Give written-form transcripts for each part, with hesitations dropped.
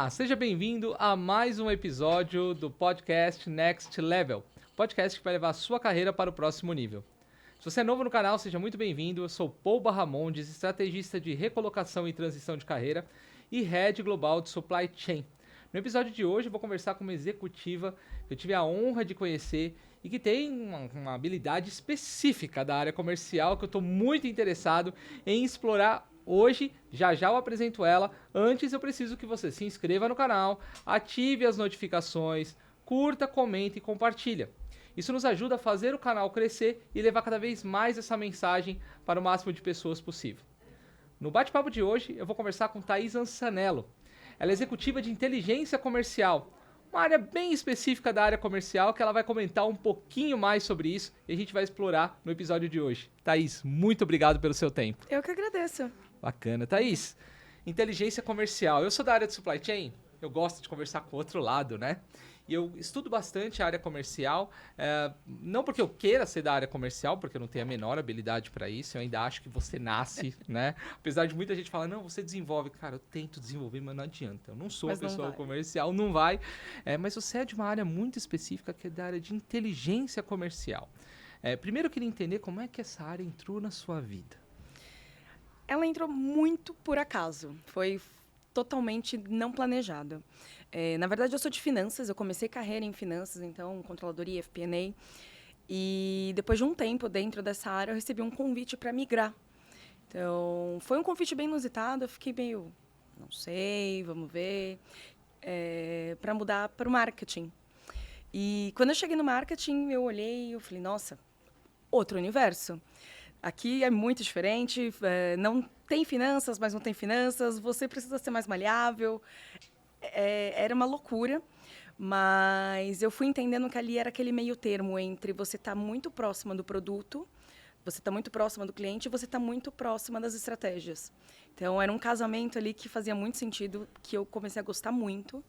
Olá, seja bem-vindo a mais um episódio do podcast Next Level, podcast que vai levar a sua carreira para o próximo nível. Se você é novo no canal, seja muito bem-vindo. Eu sou Paul Barramondes, estrategista de recolocação e transição de carreira e Head Global de Supply Chain. No episódio de hoje eu vou conversar com uma executiva que eu tive a honra de conhecer e que tem uma habilidade específica da área comercial que eu estou muito interessado em explorar hoje. Já eu apresento ela. Antes eu preciso que você se inscreva no canal, ative as notificações, curta, comente e compartilha. Isso nos ajuda a fazer o canal crescer e levar cada vez mais essa mensagem para o máximo de pessoas possível. No bate-papo de hoje, eu vou conversar com Thaís Ansanello. Ela é executiva de inteligência comercial, uma área bem específica da área comercial que ela vai comentar um pouquinho mais sobre isso e a gente vai explorar no episódio de hoje. Thaís, muito obrigado pelo seu tempo. Eu que agradeço. Bacana. Thaís, inteligência comercial. Eu sou da área de supply chain, eu gosto de conversar com o outro lado, né? E eu estudo bastante a área comercial, não porque eu queira ser da área comercial, porque eu não tenho a menor habilidade para isso, eu ainda acho que você nasce, né? Apesar de muita gente falar, não, você desenvolve. Cara, eu tento desenvolver, mas não adianta. Eu não sou uma pessoa comercial, não vai. Mas você é de uma área muito específica, que é da área de inteligência comercial. Primeiro eu queria entender como é que essa área entrou na sua vida. Ela entrou muito por acaso. Foi totalmente não planejada. Na verdade, eu sou de finanças. Eu comecei carreira em finanças, então, controladoria, FP&A. E depois de um tempo dentro dessa área, eu recebi um convite para migrar. Então, foi um convite bem inusitado. Eu fiquei meio, não sei, vamos ver, para mudar para o marketing. E quando eu cheguei no marketing, eu olhei e eu falei, nossa, outro universo. Aqui é muito diferente, não tem finanças, mas não tem finanças, você precisa ser mais maleável. Era uma loucura, mas eu fui entendendo que ali era aquele meio termo entre você estar muito próxima do produto, você está muito próxima do cliente e você está muito próxima das estratégias. Então, era um casamento ali que fazia muito sentido, que eu comecei a gostar muito.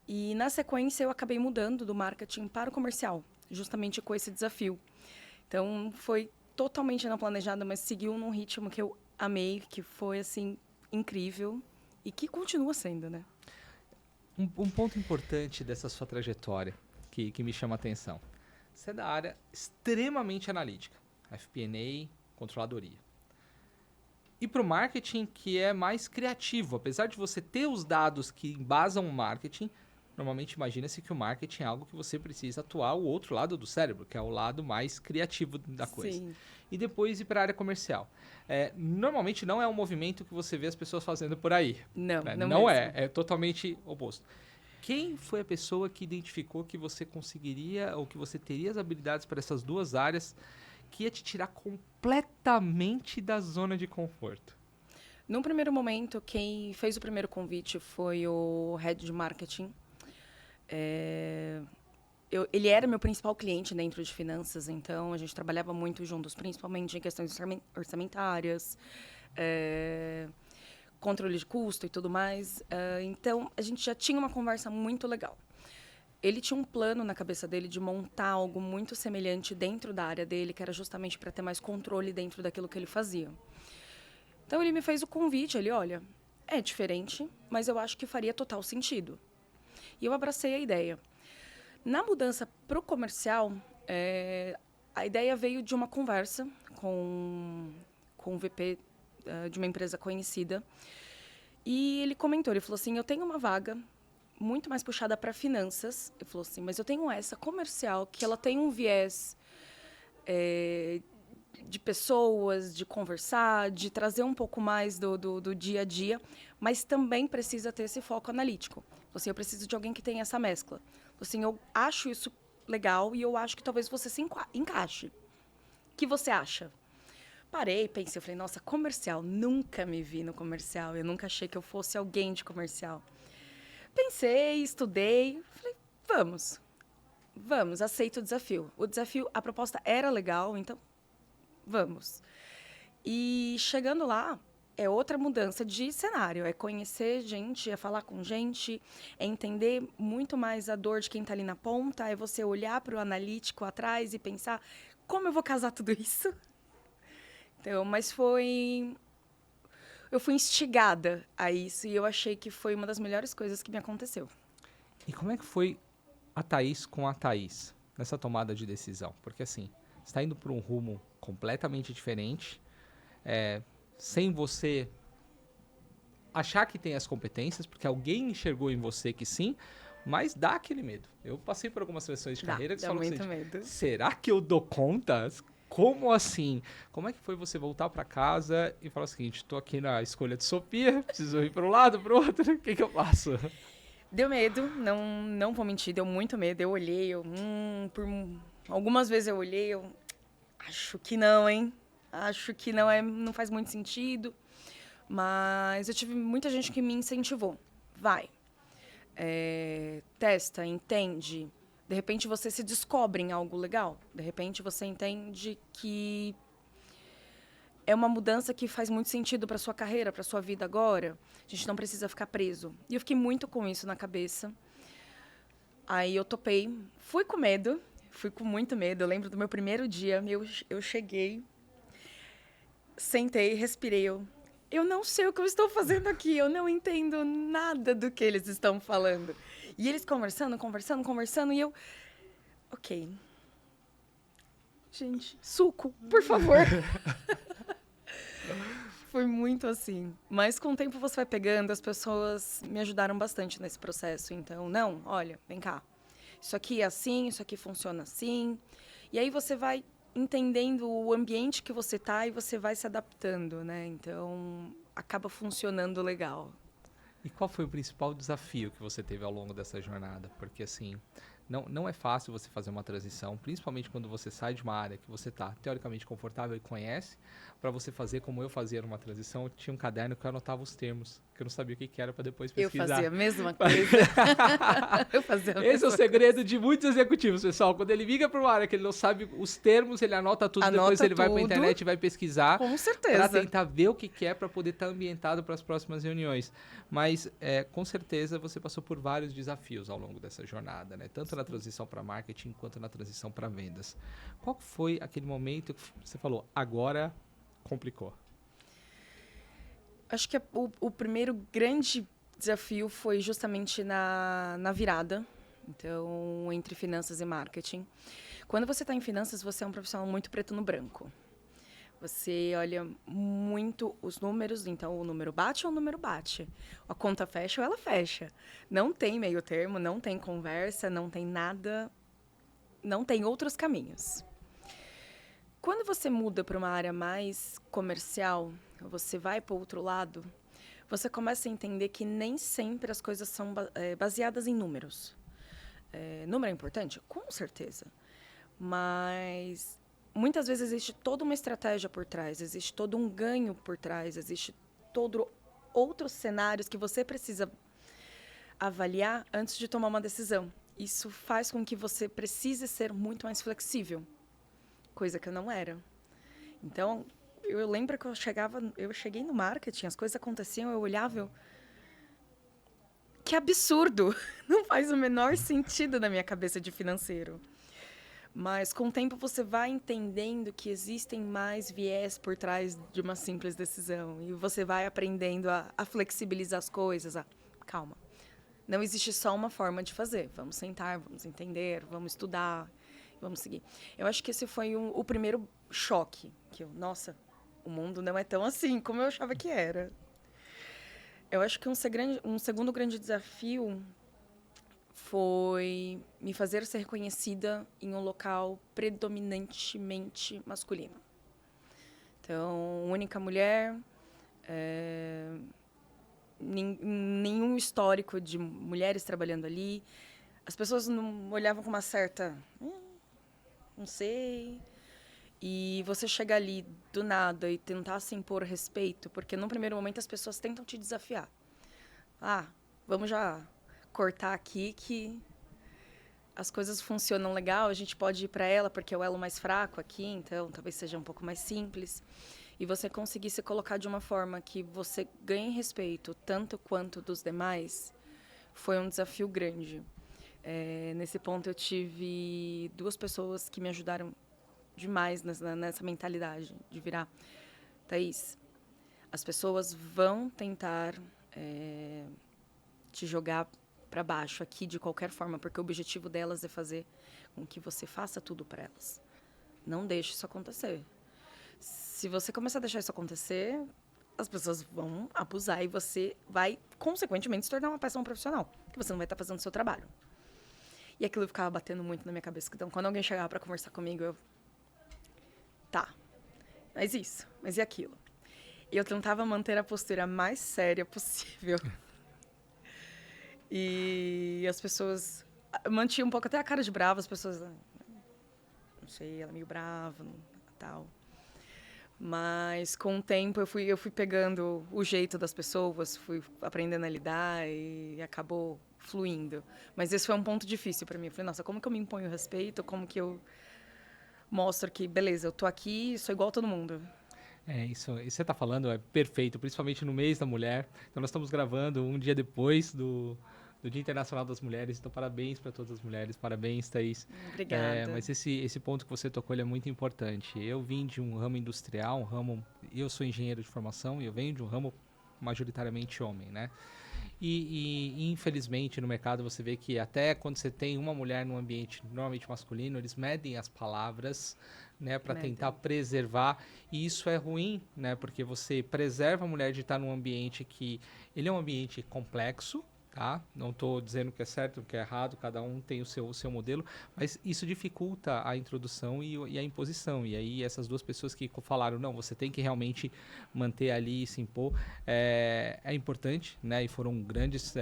E, na sequência, eu acabei mudando do marketing para o comercial, justamente com esse desafio. Então, foi totalmente não planejado, mas seguiu num ritmo que eu amei, que foi, assim, incrível e que continua sendo, né? Um ponto importante dessa sua trajetória que me chama a atenção. Você é da área extremamente analítica, FP&A, controladoria. E para o marketing que é mais criativo, apesar de você ter os dados que embasam o marketing, normalmente imagina-se que o marketing é algo que você precisa atuar o outro lado do cérebro, que é o lado mais criativo da coisa. Sim. E depois ir para a área comercial. Normalmente não é um movimento que você vê as pessoas fazendo por aí. Não, Né? não Não mesmo. é totalmente oposto. Quem foi a pessoa que identificou que você conseguiria ou que você teria as habilidades para essas duas áreas que ia te tirar completamente da zona de conforto? Num primeiro momento, quem fez o primeiro convite foi o head de marketing. Ele era meu principal cliente dentro de finanças, então a gente trabalhava muito juntos, principalmente em questões orçamentárias, controle de custo e tudo mais. Então, a gente já tinha uma conversa muito legal. Ele tinha um plano na cabeça dele de montar algo muito semelhante dentro da área dele, que era justamente para ter mais controle dentro daquilo que ele fazia. Então, ele me fez o convite, olha, é diferente, mas eu acho que faria total sentido. E eu abracei a ideia. Na mudança para o comercial, a ideia veio de uma conversa com o VP de uma empresa conhecida. E ele comentou, ele falou assim, eu tenho uma vaga muito mais puxada para finanças. Ele falou assim, mas eu tenho essa comercial, que ela tem um viés de pessoas, de conversar, de trazer um pouco mais do dia a dia, mas também precisa ter esse foco analítico. Assim, eu preciso de alguém que tenha essa mescla. Assim, eu acho isso legal e eu acho que talvez você se encaixe. O que você acha? Parei, pensei, eu falei, nossa, comercial, nunca me vi no comercial, eu nunca achei que eu fosse alguém de comercial. Pensei, estudei, falei, vamos, aceito o desafio. O desafio, a proposta era legal, então vamos. E chegando lá, é outra mudança de cenário. É conhecer gente, é falar com gente, é entender muito mais a dor de quem está ali na ponta, é você olhar para o analítico atrás e pensar como eu vou casar tudo isso. Então, mas foi eu fui instigada a isso e eu achei que foi uma das melhores coisas que me aconteceu. E como é que foi a Thaís com a Thaís nessa tomada de decisão? Porque assim, você está indo por um rumo completamente diferente, sem você achar que tem as competências, porque alguém enxergou em você que sim, mas dá aquele medo. Eu passei por algumas seleções de carreira que você Dá falou muito assim, medo. será que eu dou conta? Como assim? Como é que foi você voltar para casa e falar o seguinte, tô aqui na escolha de Sofia, preciso ir para um lado, para o outro, o que eu faço? Deu medo, não vou mentir, deu muito medo. Eu olhei, algumas vezes eu olhei, acho que não, hein? Acho que não faz muito sentido. Mas eu tive muita gente que me incentivou. Vai, testa, entende. De repente você se descobre em algo legal. De repente você entende que é uma mudança que faz muito sentido para sua carreira, para sua vida agora. A gente não precisa ficar preso. E eu fiquei muito com isso na cabeça. Aí eu topei, fui com medo, fui com muito medo. Eu lembro do meu primeiro dia, eu cheguei, sentei, respirei. Eu não sei o que eu estou fazendo aqui, eu não entendo nada do que eles estão falando. E eles conversando, e eu... Ok. Gente, suco, por favor. Foi muito assim. Mas com o tempo você vai pegando, as pessoas me ajudaram bastante nesse processo. Então, não, olha, vem cá. Isso aqui é assim, isso aqui funciona assim. E aí você vai entendendo o ambiente que você tá e você vai se adaptando, né? Então, acaba funcionando legal. E qual foi o principal desafio que você teve ao longo dessa jornada? Porque assim, não é fácil você fazer uma transição, principalmente quando você sai de uma área que você está teoricamente confortável e conhece, para você fazer como eu fazia numa transição, eu tinha um caderno que eu anotava os termos, que eu não sabia o que era para depois Eu pesquisar. fazia a mesma coisa. Eu fazia a Esse é mesma o segredo de muitos executivos, pessoal. Quando ele liga para uma área que ele não sabe os termos, ele anota tudo, Anota depois ele vai para a tudo. internet e vai pesquisar Com para certeza. tentar ver o que é para poder estar ambientado para as próximas reuniões. Mas com certeza você passou por vários desafios ao longo dessa jornada, né? Tanto na transição para marketing quanto na transição para vendas. Qual foi aquele momento que você falou, agora complicou? Acho que o primeiro grande desafio foi justamente na virada. Então, entre finanças e marketing. Quando você está em finanças, você é um profissional muito preto no branco. Você olha muito os números, então o número bate ou o número bate. A conta fecha ou ela fecha. Não tem meio termo, não tem conversa, não tem nada, não tem outros caminhos. Quando você muda para uma área mais comercial, você vai para o outro lado, você começa a entender que nem sempre as coisas são baseadas em números. Número é importante? Com certeza. Mas muitas vezes existe toda uma estratégia por trás, existe todo um ganho por trás, existe todo outros cenários que você precisa avaliar antes de tomar uma decisão. Isso faz com que você precise ser muito mais flexível, coisa que eu não era. Então, eu lembro que eu cheguei no marketing, as coisas aconteciam, eu olhava, que absurdo! Não faz o menor sentido na minha cabeça de financeiro. Mas com o tempo você vai entendendo que existem mais viés por trás de uma simples decisão. E você vai aprendendo a flexibilizar as coisas. Calma, não existe só uma forma de fazer. Vamos sentar, vamos entender, vamos estudar, vamos seguir. Eu acho que esse foi o primeiro choque. Nossa, o mundo não é tão assim como eu achava que era. Eu acho que um segundo grande desafio foi me fazer ser reconhecida em um local predominantemente masculino. Então, única mulher, nenhum histórico de mulheres trabalhando ali. As pessoas não olhavam com uma certa... não sei. E você chegar ali do nada e tentar se impor respeito, porque num primeiro momento as pessoas tentam te desafiar. Vamos já cortar aqui que as coisas funcionam legal, a gente pode ir para ela porque é o elo mais fraco aqui, então talvez seja um pouco mais simples. E você conseguir se colocar de uma forma que você ganhe respeito tanto quanto dos demais, foi um desafio grande. Nesse ponto eu tive 2 pessoas que me ajudaram demais nessa mentalidade de virar. Thaís, As pessoas vão tentar te jogar para baixo aqui de qualquer forma, porque o objetivo delas é fazer com que você faça tudo para elas. Não deixe isso acontecer. Se você começar a deixar isso acontecer, as pessoas vão abusar e você vai, consequentemente, se tornar uma péssima profissional, porque você não vai estar fazendo o seu trabalho. E aquilo ficava batendo muito na minha cabeça. Então, quando alguém chegava para conversar comigo, eu... Tá, mas isso, mas e aquilo? E eu tentava manter a postura mais séria possível. E as pessoas... Mantinham um pouco até a cara de brava, as pessoas... Não sei, ela é meio brava, tal. Mas, com o tempo, eu fui pegando o jeito das pessoas, fui aprendendo a lidar e acabou fluindo. Mas esse foi um ponto difícil para mim. Eu falei, nossa, como que eu me imponho respeito? Como que eu mostro que, beleza, eu tô aqui, sou igual a todo mundo. Isso que você está falando é perfeito, principalmente no mês da mulher. Então, nós estamos gravando um dia depois do Dia Internacional das Mulheres. Então, parabéns para todas as mulheres. Parabéns, Thaís. Obrigada. Mas esse ponto que você tocou ele é muito importante. Eu vim de um ramo industrial, eu sou engenheiro de formação e eu venho de um ramo majoritariamente homem, né? E infelizmente no mercado você vê que até quando você tem uma mulher num ambiente normalmente masculino, eles medem as palavras, né, para tentar preservar, e isso é ruim, né, porque você preserva a mulher de estar num ambiente que ele é um ambiente complexo, tá? Não estou dizendo que é certo, que é errado, cada um tem o seu modelo, mas isso dificulta a introdução e a imposição. E aí essas duas pessoas que falaram, não, você tem que realmente manter ali e se impor, é importante, né? E foram grandes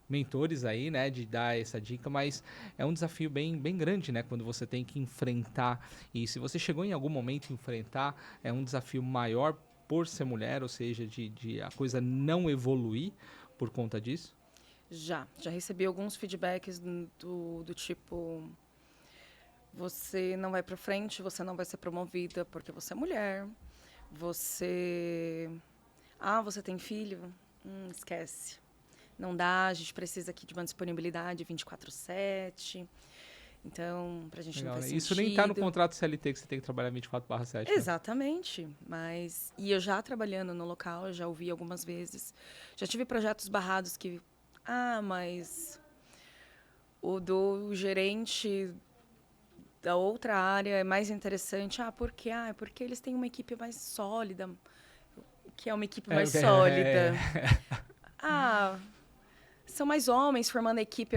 mentores aí, né, de dar essa dica, mas é um desafio bem grande, né, quando você tem que enfrentar. E se você chegou em algum momento a enfrentar, é um desafio maior por ser mulher, ou seja, de a coisa não evoluir por conta disso? Já recebi alguns feedbacks do tipo, você não vai para frente, você não vai ser promovida porque você é mulher, você tem filho? Esquece. Não dá, a gente precisa aqui de uma disponibilidade 24/7. Então, pra gente Legal, não faz né? sentido. Isso nem tá no contrato CLT que você tem que trabalhar 24/7. Né? Exatamente. Mas... E eu já trabalhando no local, eu já ouvi algumas vezes. Já tive projetos barrados que... mas o do gerente da outra área é mais interessante. Por quê? É porque eles têm uma equipe mais sólida. O que é uma equipe mais sólida? São mais homens formando a equipe.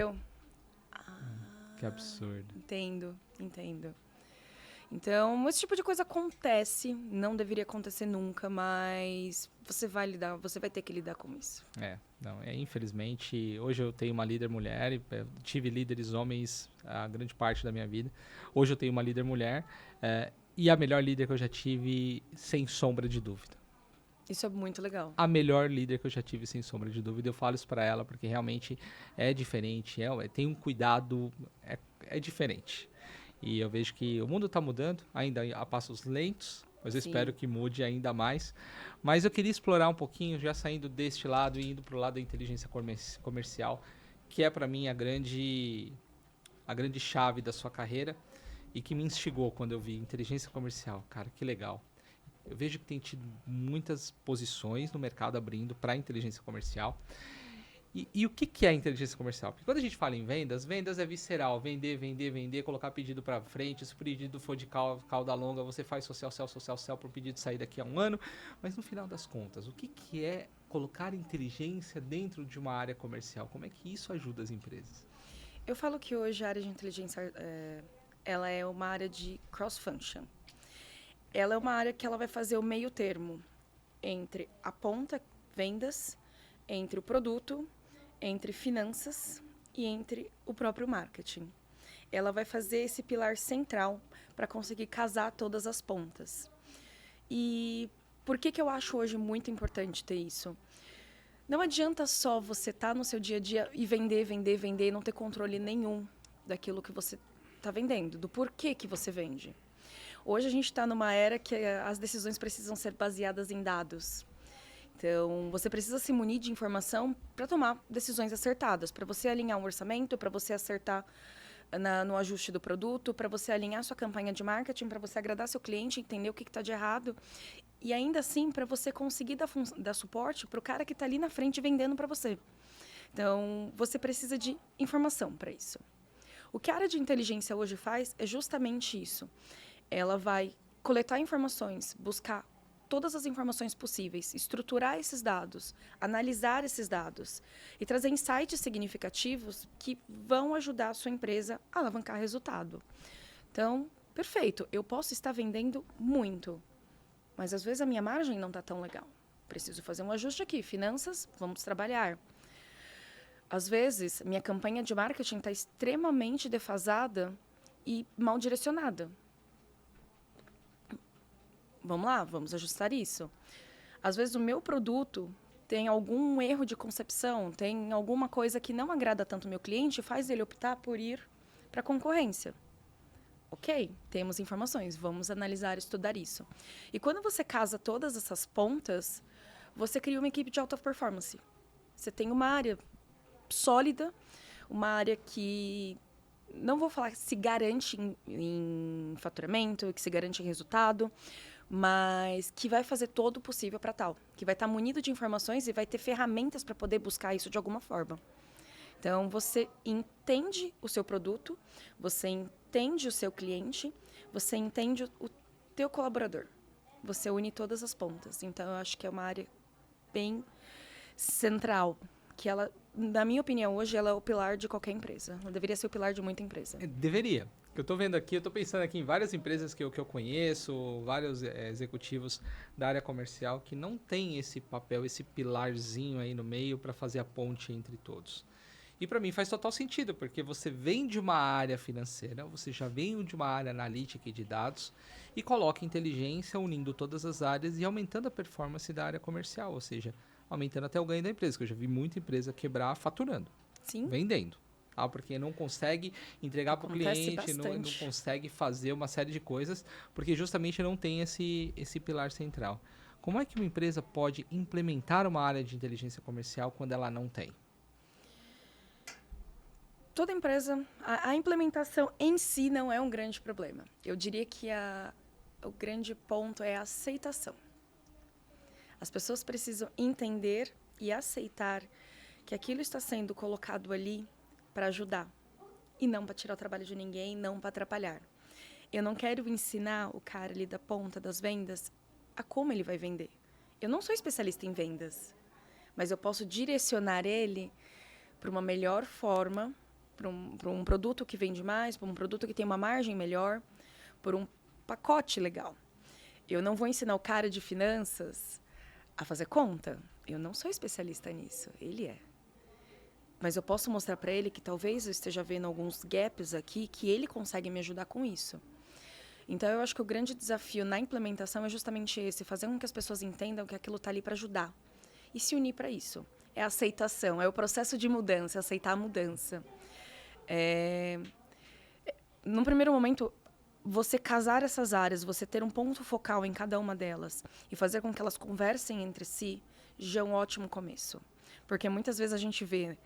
Que absurdo. Entendo. Então, esse tipo de coisa acontece, não deveria acontecer nunca, mas você vai ter que lidar com isso. Infelizmente, hoje eu tenho uma líder mulher, e tive líderes homens a grande parte da minha vida. Hoje eu tenho uma líder mulher, e a melhor líder que eu já tive, sem sombra de dúvida. Isso é muito legal. A melhor líder que eu já tive, sem sombra de dúvida. Eu falo isso para ela porque realmente é diferente, tem um cuidado, é diferente. E eu vejo que o mundo está mudando, ainda a passos lentos, mas eu espero que mude ainda mais. Mas eu queria explorar um pouquinho, já saindo deste lado e indo para o lado da inteligência comercial, que é para mim a grande chave da sua carreira e que me instigou quando eu vi inteligência comercial. Cara, que legal. Eu vejo que tem tido muitas posições no mercado abrindo para a inteligência comercial. E o que é a inteligência comercial? Porque quando a gente fala em vendas é visceral. Vender, colocar pedido para frente. Se o pedido for de cauda longa, você faz social para o pedido sair daqui a um ano. Mas no final das contas, o que é colocar inteligência dentro de uma área comercial? Como é que isso ajuda as empresas? Eu falo que hoje a área de inteligência ela é uma área de cross-function. Ela é uma área que ela vai fazer o meio termo entre a ponta, vendas, entre o produto, entre finanças e entre o próprio marketing. Ela vai fazer esse pilar central para conseguir casar todas as pontas. E por que eu acho hoje muito importante ter isso? Não adianta só você estar no seu dia a dia e vender e não ter controle nenhum daquilo que você está vendendo, do porquê que você vende. Hoje a gente está numa era que as decisões precisam ser baseadas em dados. Então, você precisa se munir de informação para tomar decisões acertadas, para você alinhar um orçamento, para você acertar no ajuste do produto, para você alinhar sua campanha de marketing, para você agradar seu cliente, entender o que está de errado. E ainda assim, para você conseguir dar suporte para o cara que está ali na frente vendendo para você. Então, você precisa de informação para isso. O que a área de inteligência hoje faz é justamente isso. Ela vai coletar informações, buscar todas as informações possíveis, estruturar esses dados, analisar esses dados e trazer insights significativos que vão ajudar a sua empresa a alavancar resultado. Então, perfeito, eu posso estar vendendo muito, mas às vezes a minha margem não está tão legal. Preciso fazer um ajuste aqui. Finanças, vamos trabalhar. Às vezes, minha campanha de marketing está extremamente defasada e mal direcionada. Vamos lá, vamos ajustar isso. Às vezes, o meu produto tem algum erro de concepção, tem alguma coisa que não agrada tanto o meu cliente e faz ele optar por ir para a concorrência. Ok, temos informações, vamos analisar e estudar isso. E quando você casa todas essas pontas, você cria uma equipe de alta performance. Você tem uma área sólida, uma área que, não vou falar que se garante em faturamento, que se garante em resultado, mas que vai fazer todo o possível para tal. Que vai estar munido de informações e vai ter ferramentas para poder buscar isso de alguma forma. Então, você entende o seu produto, você entende o seu cliente, você entende o teu colaborador. Você une todas as pontas. Então, eu acho que é uma área bem central, que ela, na minha opinião, hoje, ela é o pilar de qualquer empresa. Ela deveria ser o pilar de muita empresa. Deveria. O que eu estou vendo aqui, eu estou pensando aqui em várias empresas que eu conheço, vários executivos da área comercial que não tem esse papel, esse pilarzinho aí no meio para fazer a ponte entre todos. E para mim faz total sentido, porque você vem de uma área financeira, você já vem de uma área analítica e de dados e coloca inteligência unindo todas as áreas e aumentando a performance da área comercial, ou seja, aumentando até o ganho da empresa, que eu já vi muita empresa quebrar faturando, Sim. vendendo. Porque não consegue entregar para o cliente, não consegue fazer uma série de coisas, porque justamente não tem esse pilar central. Como é que uma empresa pode implementar uma área de inteligência comercial quando ela não tem? Toda empresa, a implementação em si não é um grande problema. Eu diria que o grande ponto é a aceitação. As pessoas precisam entender e aceitar que aquilo está sendo colocado ali para ajudar e não para tirar o trabalho de ninguém, não para atrapalhar. Eu não quero ensinar o cara ali da ponta das vendas a como ele vai vender. Eu não sou especialista em vendas, mas eu posso direcionar ele para uma melhor forma, para um produto que vende mais, para um produto que tem uma margem melhor, por um pacote legal. Eu não vou ensinar o cara de finanças a fazer conta. Eu não sou especialista nisso, ele é. Mas eu posso mostrar para ele que talvez eu esteja vendo alguns gaps aqui que ele consegue me ajudar com isso. Então, eu acho que o grande desafio na implementação é justamente esse, fazer com que as pessoas entendam que aquilo está ali para ajudar e se unir para isso. É a aceitação, é o processo de mudança, aceitar a mudança. Num primeiro momento, você casar essas áreas, você ter um ponto focal em cada uma delas e fazer com que elas conversem entre si, já é um ótimo começo. Porque muitas vezes a gente vê,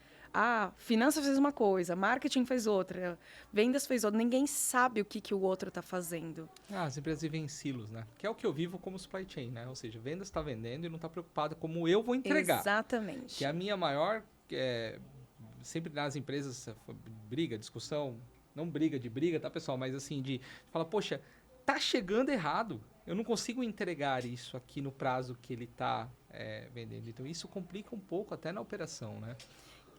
finanças fez uma coisa, marketing fez outra, vendas fez outra, ninguém sabe o que o outro está fazendo. As empresas vivem em silos, né? Que é o que eu vivo como supply chain, né? Ou seja, vendas está vendendo e não está preocupada como eu vou entregar. Exatamente. Que é a minha maior... sempre nas empresas, briga, discussão, não briga, tá, pessoal? Mas assim, de falar, poxa, tá chegando errado. Eu não consigo entregar isso aqui no prazo que ele tá vendendo. Então, isso complica um pouco até na operação, né?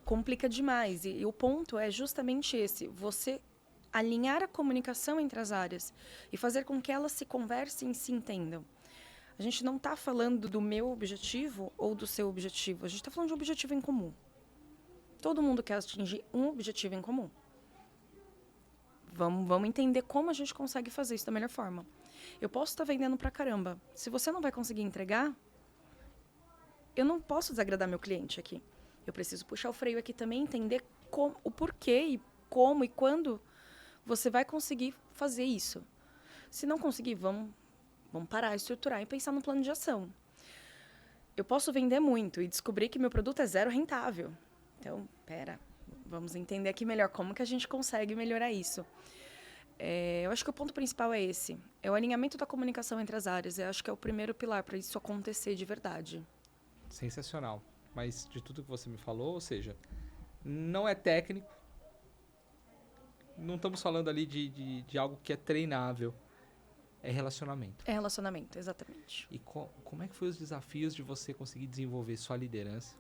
Complica demais. E o ponto é justamente esse. Você alinhar a comunicação entre as áreas e fazer com que elas se conversem e se entendam. A gente não está falando do meu objetivo ou do seu objetivo. A gente está falando de um objetivo em comum. Todo mundo quer atingir um objetivo em comum. Vamos entender como a gente consegue fazer isso da melhor forma. Eu posso estar vendendo pra caramba. Se você não vai conseguir entregar, eu não posso desagradar meu cliente aqui. Eu preciso puxar o freio aqui também, entender o porquê e como e quando você vai conseguir fazer isso. Se não conseguir, vamos parar, estruturar e pensar no plano de ação. Eu posso vender muito e descobrir que meu produto é zero rentável. Então, Vamos entender aqui melhor como que a gente consegue melhorar isso. Eu acho que o ponto principal é esse. É o alinhamento da comunicação entre as áreas. Eu acho que é o primeiro pilar para isso acontecer de verdade. Sensacional. Mas de tudo que você me falou, ou seja, não é técnico, não estamos falando ali de algo que é treinável, é relacionamento. É relacionamento, exatamente. E como é que foi os desafios de você conseguir desenvolver sua liderança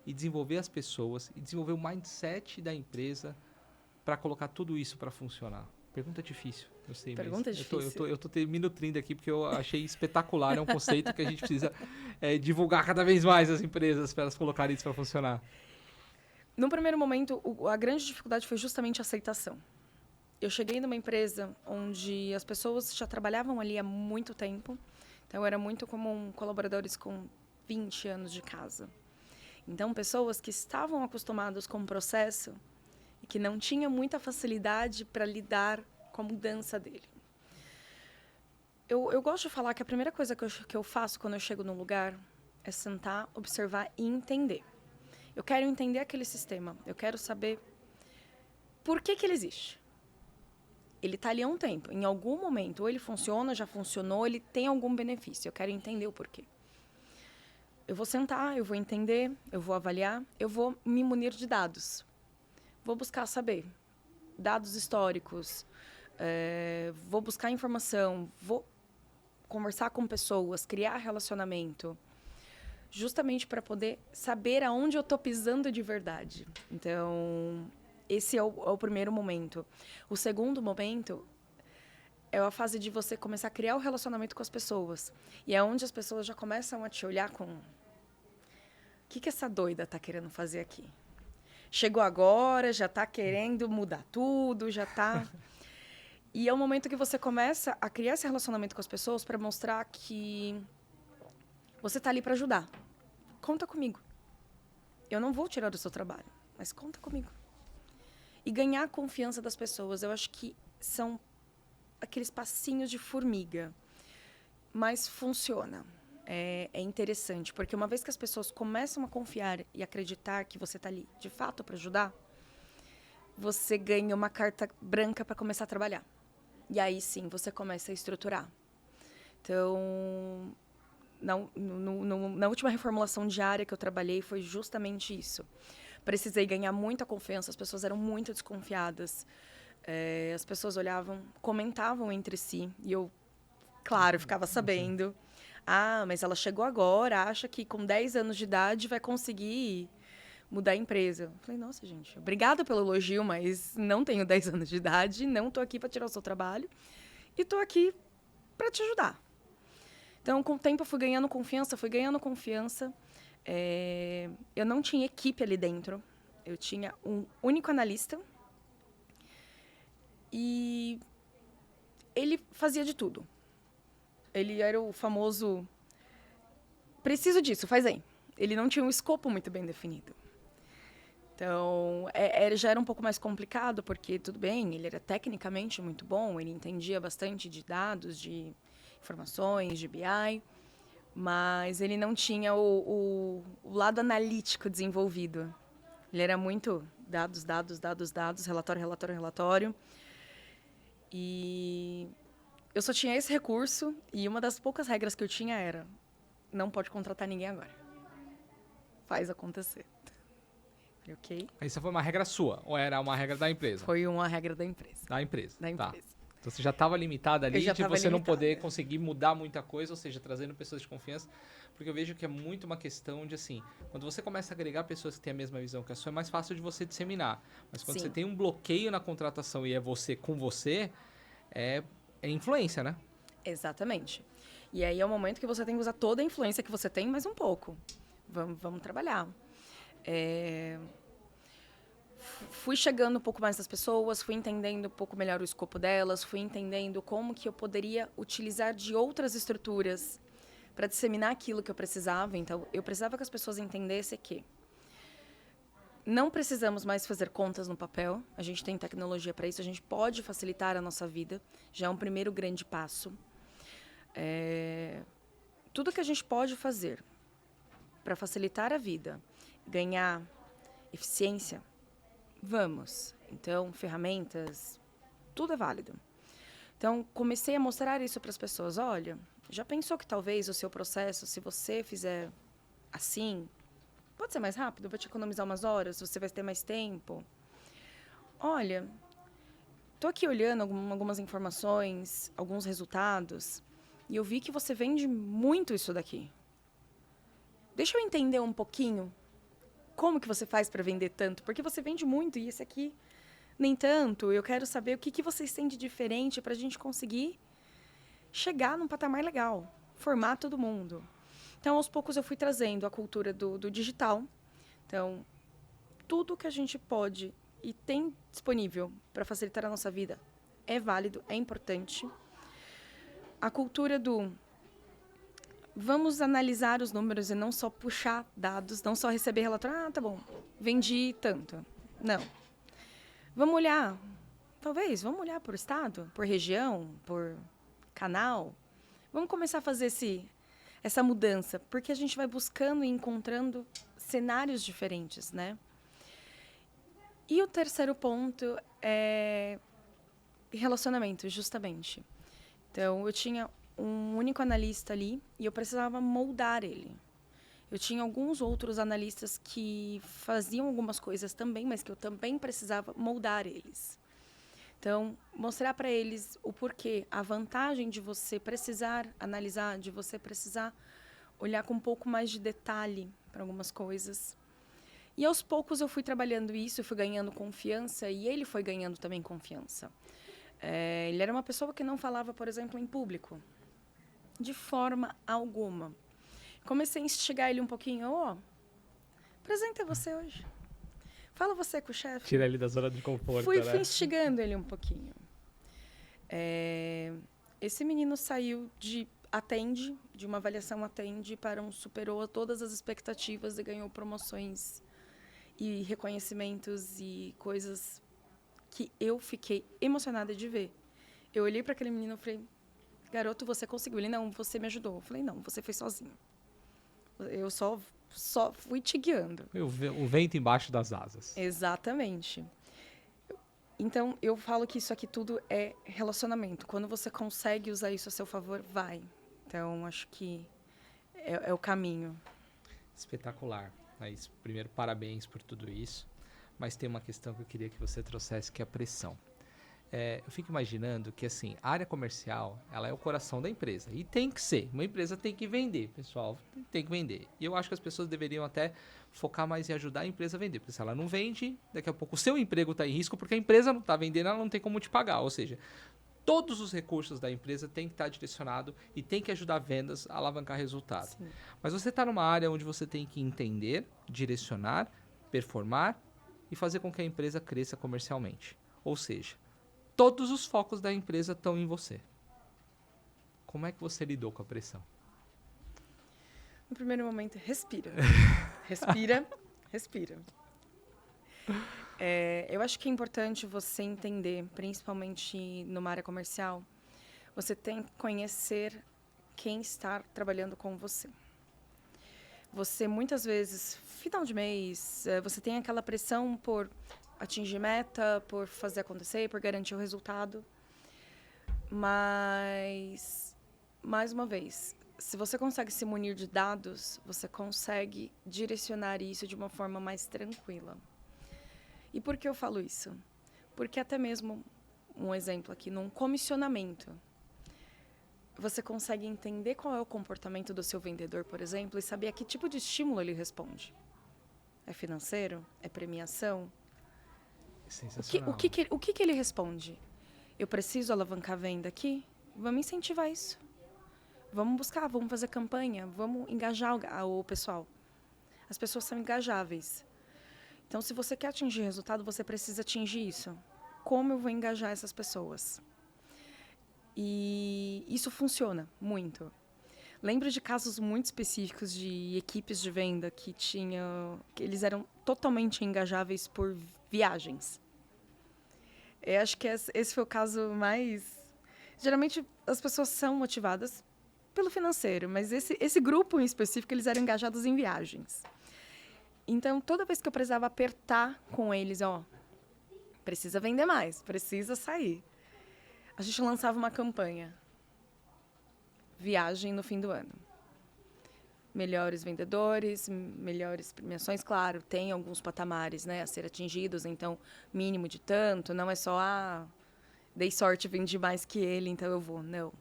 e desenvolver as pessoas e desenvolver o mindset da empresa para colocar tudo isso para funcionar? Pergunta difícil, eu sei. Pergunta difícil. Eu tô me nutrindo aqui porque eu achei espetacular, é um conceito que a gente precisa divulgar cada vez mais as empresas para elas colocarem isso para funcionar. No primeiro momento, a grande dificuldade foi justamente a aceitação. Eu cheguei numa empresa onde as pessoas já trabalhavam ali há muito tempo, então era muito comum colaboradores com 20 anos de casa. Então, pessoas que estavam acostumadas com o processo e que não tinha muita facilidade para lidar com a mudança dele. Eu gosto de falar que a primeira coisa que eu faço quando eu chego num lugar é sentar, observar e entender. Eu quero entender aquele sistema, eu quero saber por que ele existe. Ele está ali há um tempo, em algum momento, ou ele funciona, já funcionou, ele tem algum benefício, eu quero entender o porquê. Eu vou sentar, eu vou entender, eu vou avaliar, eu vou me munir de dados. Vou buscar saber dados históricos, vou buscar informação, vou conversar com pessoas, criar relacionamento, justamente para poder saber aonde eu estou pisando de verdade. Então, esse é o primeiro momento. O segundo momento é a fase de você começar a criar o relacionamento com as pessoas. E é onde as pessoas já começam a te olhar com... O que essa doida está querendo fazer aqui? Chegou agora, já está querendo mudar tudo, já está... E é o momento que você começa a criar esse relacionamento com as pessoas para mostrar que você está ali para ajudar. Conta comigo. Eu não vou tirar do seu trabalho, mas conta comigo. E ganhar a confiança das pessoas, eu acho que são aqueles passinhos de formiga, mas funciona. É interessante, porque uma vez que as pessoas começam a confiar e acreditar que você está ali, de fato, para ajudar, você ganha uma carta branca para começar a trabalhar. E aí, sim, você começa a estruturar. Então, na última reformulação diária que eu trabalhei, foi justamente isso. Precisei ganhar muita confiança, as pessoas eram muito desconfiadas. As pessoas olhavam, comentavam entre si, e eu, claro, ficava sabendo. Ah, mas ela chegou agora, acha que com 10 anos de idade vai conseguir mudar a empresa. Eu falei, nossa, gente, obrigada pelo elogio, mas não tenho 10 anos de idade, não estou aqui para tirar o seu trabalho, e estou aqui para te ajudar. Então, com o tempo, eu fui ganhando confiança. Eu não tinha equipe ali dentro. Eu tinha um único analista. E ele fazia de tudo. Ele era o famoso... Preciso disso, faz aí. Ele não tinha um escopo muito bem definido. Então, já era um pouco mais complicado, porque, tudo bem, ele era tecnicamente muito bom, ele entendia bastante de dados, de informações, de BI, mas ele não tinha o lado analítico desenvolvido. Ele era muito dados, relatório. E eu só tinha esse recurso, e uma das poucas regras que eu tinha era: não pode contratar ninguém agora. Faz acontecer. Ok? Essa foi uma regra sua ou era uma regra da empresa? Foi uma regra da empresa. Da empresa. Da empresa. Tá. Então você já estava limitada ali de você não poder limitada. conseguir mudar muita coisa, ou seja, trazendo pessoas de confiança, porque eu vejo que é muito uma questão de assim, quando você começa a agregar pessoas que têm a mesma visão que a sua, é mais fácil de você disseminar. Mas quando Sim. você tem um bloqueio na contratação e é você com você, é influência, né? Exatamente. E aí é o momento que você tem que usar toda a influência que você tem, mais um pouco. Vamos trabalhar. Fui chegando um pouco mais nas pessoas, fui entendendo um pouco melhor o escopo delas, fui entendendo como que eu poderia utilizar de outras estruturas para disseminar aquilo que eu precisava. Então, eu precisava que as pessoas entendessem que não precisamos mais fazer contas no papel. A gente tem tecnologia para isso, a gente pode facilitar a nossa vida. Já é um primeiro grande passo. Tudo que a gente pode fazer para facilitar a vida, ganhar eficiência, Vamos. Então, ferramentas, tudo é válido. Então, comecei a mostrar isso para as pessoas. Olha, já pensou que talvez o seu processo, se você fizer assim, pode ser mais rápido, vai te economizar umas horas, você vai ter mais tempo. Olha, estou aqui olhando algumas informações, alguns resultados, e eu vi que você vende muito isso daqui. Deixa eu entender um pouquinho como que você faz para vender tanto, porque você vende muito e esse aqui nem tanto. Eu quero saber o que vocês têm de diferente para a gente conseguir chegar num patamar legal, formar todo mundo. Então, aos poucos, eu fui trazendo a cultura do digital. Então, tudo que a gente pode e tem disponível para facilitar a nossa vida é válido, é importante. A cultura do vamos analisar os números e não só puxar dados, não só receber relatório, tá bom, vendi tanto. Não. Vamos olhar, vamos olhar por estado, por região, por canal. Vamos começar a fazer essa mudança, porque a gente vai buscando e encontrando cenários diferentes, né? E o terceiro ponto é relacionamento, justamente. Então, eu tinha um único analista ali e eu precisava moldar ele. Eu tinha alguns outros analistas que faziam algumas coisas também, mas que eu também precisava moldar eles. Então, mostrar para eles o porquê, a vantagem de você precisar analisar, de você precisar olhar com um pouco mais de detalhe para algumas coisas. E aos poucos eu fui trabalhando isso, fui ganhando confiança e ele foi ganhando também confiança. Ele era uma pessoa que não falava, por exemplo, em público, de forma alguma. Comecei a instigar ele um pouquinho, apresenta você hoje. Fala você com o chefe. Tira ele da zona de conforto, Fui né? instigando ele um pouquinho. Esse menino saiu de uma avaliação atende, para superou todas as expectativas e ganhou promoções e reconhecimentos e coisas que eu fiquei emocionada de ver. Eu olhei para aquele menino e falei, garoto, você conseguiu. Ele, não, você me ajudou. Eu falei, não, você fez sozinho. Eu só fui te guiando. O vento embaixo das asas. Exatamente. Então, eu falo que isso aqui tudo é relacionamento. Quando você consegue usar isso a seu favor, vai. Então, acho que é o caminho. Espetacular. Mas, primeiro, parabéns por tudo isso. Mas tem uma questão que eu queria que você trouxesse, que é a pressão. Eu fico imaginando que, assim, a área comercial, ela é o coração da empresa. E tem que ser. Uma empresa tem que vender, pessoal. Tem que vender. E eu acho que as pessoas deveriam até focar mais em ajudar a empresa a vender. Porque se ela não vende, daqui a pouco o seu emprego está em risco, porque a empresa não está vendendo, ela não tem como te pagar. Ou seja, todos os recursos da empresa têm que estar direcionados e tem que ajudar vendas a alavancar resultado. Sim. Mas você está numa área onde você tem que entender, direcionar, performar e fazer com que a empresa cresça comercialmente. Ou seja, todos os focos da empresa estão em você. Como é que você lidou com a pressão? No primeiro momento, respira. Respira, respira. Eu acho que é importante você entender, principalmente numa área comercial, você tem que conhecer quem está trabalhando com você. Você, muitas vezes, final de mês, você tem aquela pressão por atingir meta, por fazer acontecer, por garantir o resultado. Mas, mais uma vez, se você consegue se munir de dados, você consegue direcionar isso de uma forma mais tranquila. E por que eu falo isso? Porque até mesmo, um exemplo aqui, num comissionamento, você consegue entender qual é o comportamento do seu vendedor, por exemplo, e saber a que tipo de estímulo ele responde. É financeiro? É premiação? Sensacional. O que ele responde? Eu preciso alavancar a venda aqui? Vamos incentivar isso. Vamos buscar, vamos fazer campanha, vamos engajar o pessoal. As pessoas são engajáveis. Então, se você quer atingir resultado, você precisa atingir isso. Como eu vou engajar essas pessoas? E isso funciona muito. Lembro de casos muito específicos de equipes de venda que eles eram totalmente engajáveis por viagens. Eu acho que esse foi o caso mais... Geralmente, as pessoas são motivadas pelo financeiro, mas esse grupo em específico, eles eram engajados em viagens. Então, toda vez que eu precisava apertar com eles, Precisa vender mais, precisa sair. A gente lançava uma campanha. Viagem no fim do ano. Melhores vendedores, melhores premiações, claro, tem alguns patamares, né, a ser atingidos, então mínimo de tanto, não é só dei sorte, vendi mais que ele, então eu vou, não.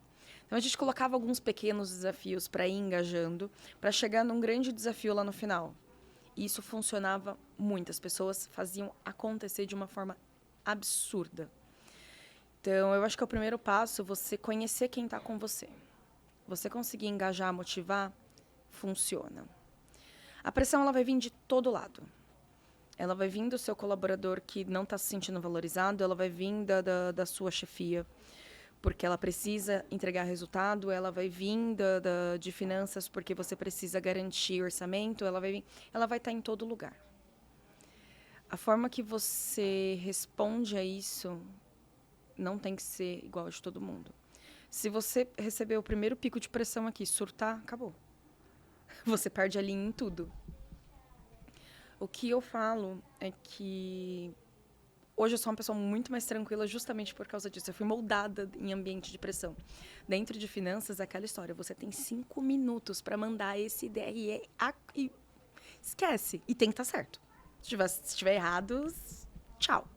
Então a gente colocava alguns pequenos desafios para ir engajando, para chegar num grande desafio lá no final. E isso funcionava muito, as pessoas faziam acontecer de uma forma absurda. Então eu acho que é o primeiro passo, você conhecer quem está com você. Você conseguir engajar, motivar, funciona. A pressão ela vai vir de todo lado. Ela vai vir do seu colaborador que não está se sentindo valorizado, ela vai vir da sua chefia, porque ela precisa entregar resultado, ela vai vir de finanças, porque você precisa garantir orçamento, ela vai estar em todo lugar. A forma que você responde a isso não tem que ser igual a de todo mundo. Se você receber o primeiro pico de pressão aqui, surtar, acabou. Você perde a linha em tudo. O que eu falo é que hoje eu sou uma pessoa muito mais tranquila justamente por causa disso. Eu fui moldada em ambiente de pressão. Dentro de finanças, é aquela história. Você tem 5 minutos para mandar esse DRE e esquece. E tem que estar certo. Se estiver errado, tchau.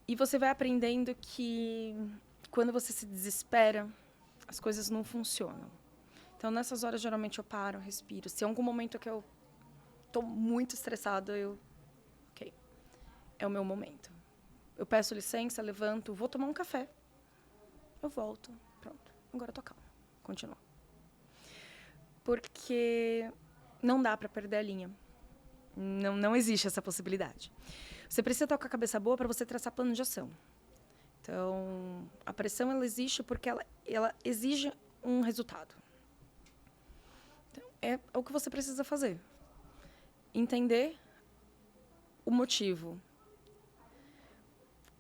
E você vai aprendendo que quando você se desespera, as coisas não funcionam. Então, nessas horas, geralmente, eu paro, respiro. Se em algum momento que eu estou muito estressada, ok, é o meu momento. Eu peço licença, levanto, vou tomar um café. Eu volto, pronto. Agora eu tô calma, continua. Porque não dá para perder a linha. Não existe essa possibilidade. Você precisa estar com a cabeça boa para você traçar plano de ação. Então, a pressão, ela existe porque ela exige um resultado. É o que você precisa fazer. Entender o motivo.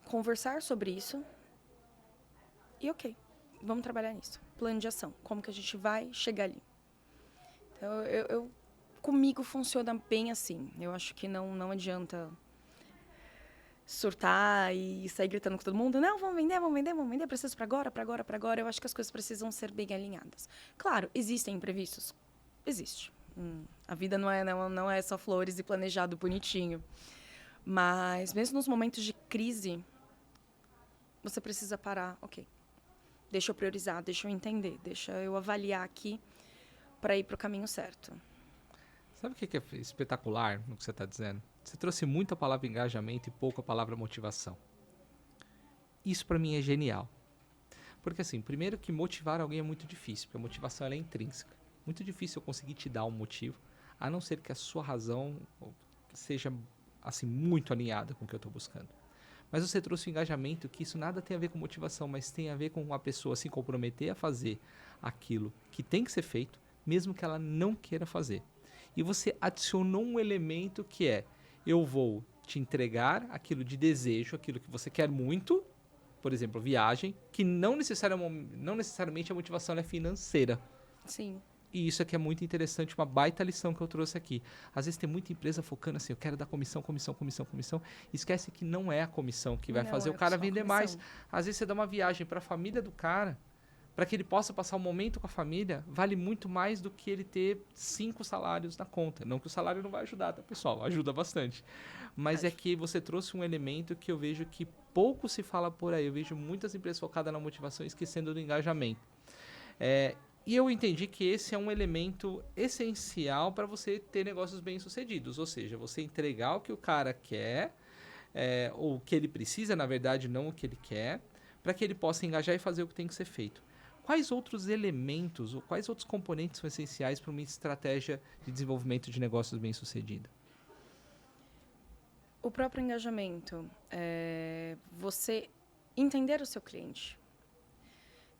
Conversar sobre isso. E ok, vamos trabalhar nisso. Plano de ação. Como que a gente vai chegar ali? Então, comigo funciona bem assim. Eu acho que não adianta surtar e sair gritando com todo mundo. Não, vamos vender, preciso para agora. Eu acho que as coisas precisam ser bem alinhadas. Claro, existem imprevistos. Existe. A vida não é só flores e planejado bonitinho. Mas, mesmo nos momentos de crise, você precisa parar. Ok, deixa eu priorizar, deixa eu entender, deixa eu avaliar aqui para ir para o caminho certo. Sabe o que é espetacular no que você está dizendo? Você trouxe muito a palavra engajamento e pouco a palavra motivação. Isso, para mim, é genial. Porque, assim, primeiro que motivar alguém é muito difícil, porque a motivação ela é intrínseca. Muito difícil eu conseguir te dar um motivo, a não ser que a sua razão seja assim muito alinhada com o que eu estou buscando. Mas você trouxe o engajamento, que isso nada tem a ver com motivação, mas tem a ver com a pessoa se comprometer a fazer aquilo que tem que ser feito, mesmo que ela não queira fazer. E você adicionou um elemento que é, eu vou te entregar aquilo de desejo, aquilo que você quer muito, por exemplo, viagem, que não necessariamente a motivação é financeira. Sim. E isso aqui é muito interessante, uma baita lição que eu trouxe aqui. Às vezes tem muita empresa focando assim, eu quero dar comissão. Esquece que não é a comissão que vai fazer o cara vender mais. Às vezes você dá uma viagem para a família do cara, para que ele possa passar um momento com a família, vale muito mais do que ele ter 5 salários na conta. Não que o salário não vai ajudar, tá, pessoal? Ajuda bastante. Mas é que você trouxe um elemento que eu vejo que pouco se fala por aí. Eu vejo muitas empresas focadas na motivação e esquecendo do engajamento. E eu entendi que esse é um elemento essencial para você ter negócios bem-sucedidos. Ou seja, você entregar o que o cara quer, ou o que ele precisa, na verdade, não o que ele quer, para que ele possa engajar e fazer o que tem que ser feito. Quais outros elementos, ou quais outros componentes são essenciais para uma estratégia de desenvolvimento de negócios bem-sucedida? O próprio engajamento. Você entender o seu cliente.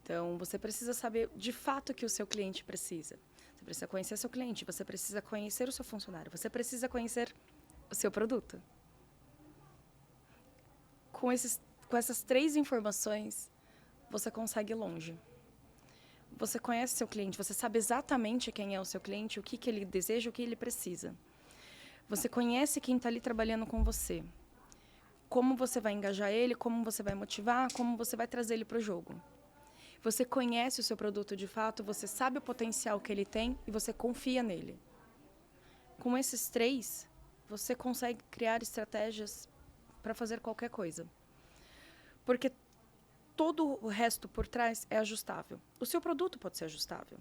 Então, você precisa saber de fato o que o seu cliente precisa. Você precisa conhecer seu cliente, você precisa conhecer o seu funcionário, você precisa conhecer o seu produto. Com essas 3 informações, você consegue ir longe. Você conhece seu cliente, você sabe exatamente quem é o seu cliente, o que ele deseja, o que ele precisa. Você conhece quem está ali trabalhando com você. como você vai engajar ele, como você vai motivar, como você vai trazer ele para o jogo. Você conhece o seu produto de fato, você sabe o potencial que ele tem e você confia nele. Com esses 3, você consegue criar estratégias para fazer qualquer coisa. Porque todo o resto por trás é ajustável. O seu produto pode ser ajustável.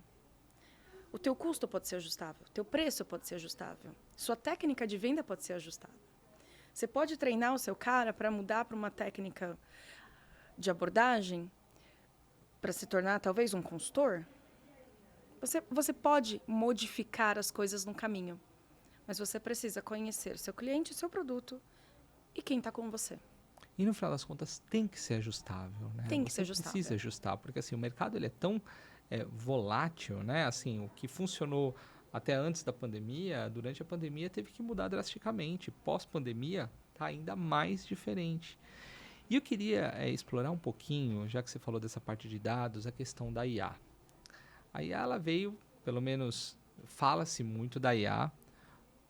O teu custo pode ser ajustável. O teu preço pode ser ajustável. Sua técnica de venda pode ser ajustada. Você pode treinar o seu cara para mudar para uma técnica de abordagem, para se tornar talvez um consultor. Você pode modificar as coisas no caminho, mas você precisa conhecer seu cliente, seu produto e quem está com você. E no final das contas tem que ser ajustável, né? Tem que Você ser ajustável. precisa ajustar, porque assim, o mercado ele é tão volátil, né? Assim, o que funcionou até antes da pandemia, durante a pandemia teve que mudar drasticamente. Pós-pandemia está ainda mais diferente. E eu queria explorar um pouquinho, já que você falou dessa parte de dados, a questão da IA. A IA ela veio, pelo menos fala-se muito da IA,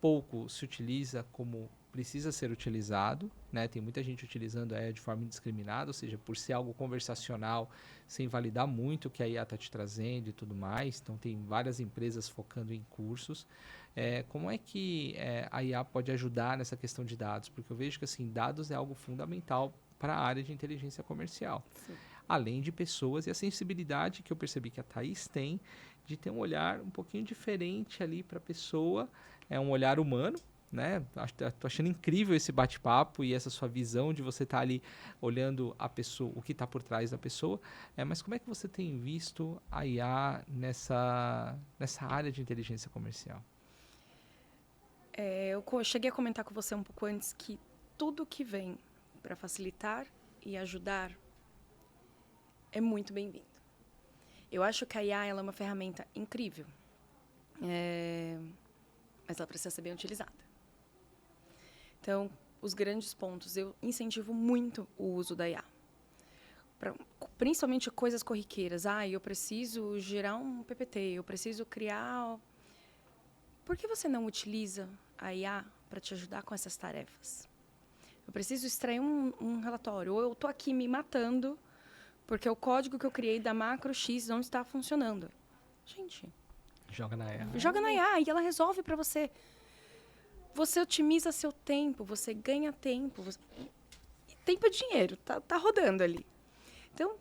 pouco se utiliza como precisa ser utilizado, né? Tem muita gente utilizando a IA de forma indiscriminada, ou seja, por ser algo conversacional, sem validar muito o que a IA está te trazendo e tudo mais. Então, tem várias empresas focando em cursos. Como é que a IA pode ajudar nessa questão de dados? Porque eu vejo que assim, dados é algo fundamental para a área de inteligência comercial. Sim. Além de pessoas e a sensibilidade que eu percebi que a Thaís tem de ter um olhar um pouquinho diferente ali para a pessoa, é um olhar humano, né? Tô achando incrível esse bate-papo e essa sua visão de você estar ali olhando a pessoa, o que está por trás da pessoa. Mas como é que você tem visto a IA nessa área de inteligência comercial? Eu cheguei a comentar com você um pouco antes que tudo que vem para facilitar e ajudar é muito bem-vindo. Eu acho que a IA ela é uma ferramenta incrível, mas ela precisa ser bem utilizada. Então, os grandes pontos, eu incentivo muito o uso da IA. Principalmente coisas corriqueiras. Eu preciso gerar um PPT, eu preciso criar... Por que você não utiliza a IA para te ajudar com essas tarefas? Eu preciso extrair um relatório, ou eu estou aqui me matando porque o código que eu criei da macro X não está funcionando. Gente... Joga na IA. Joga na IA e ela resolve para você. Você otimiza seu tempo, você ganha tempo. Tempo é dinheiro, tá rodando ali. Então,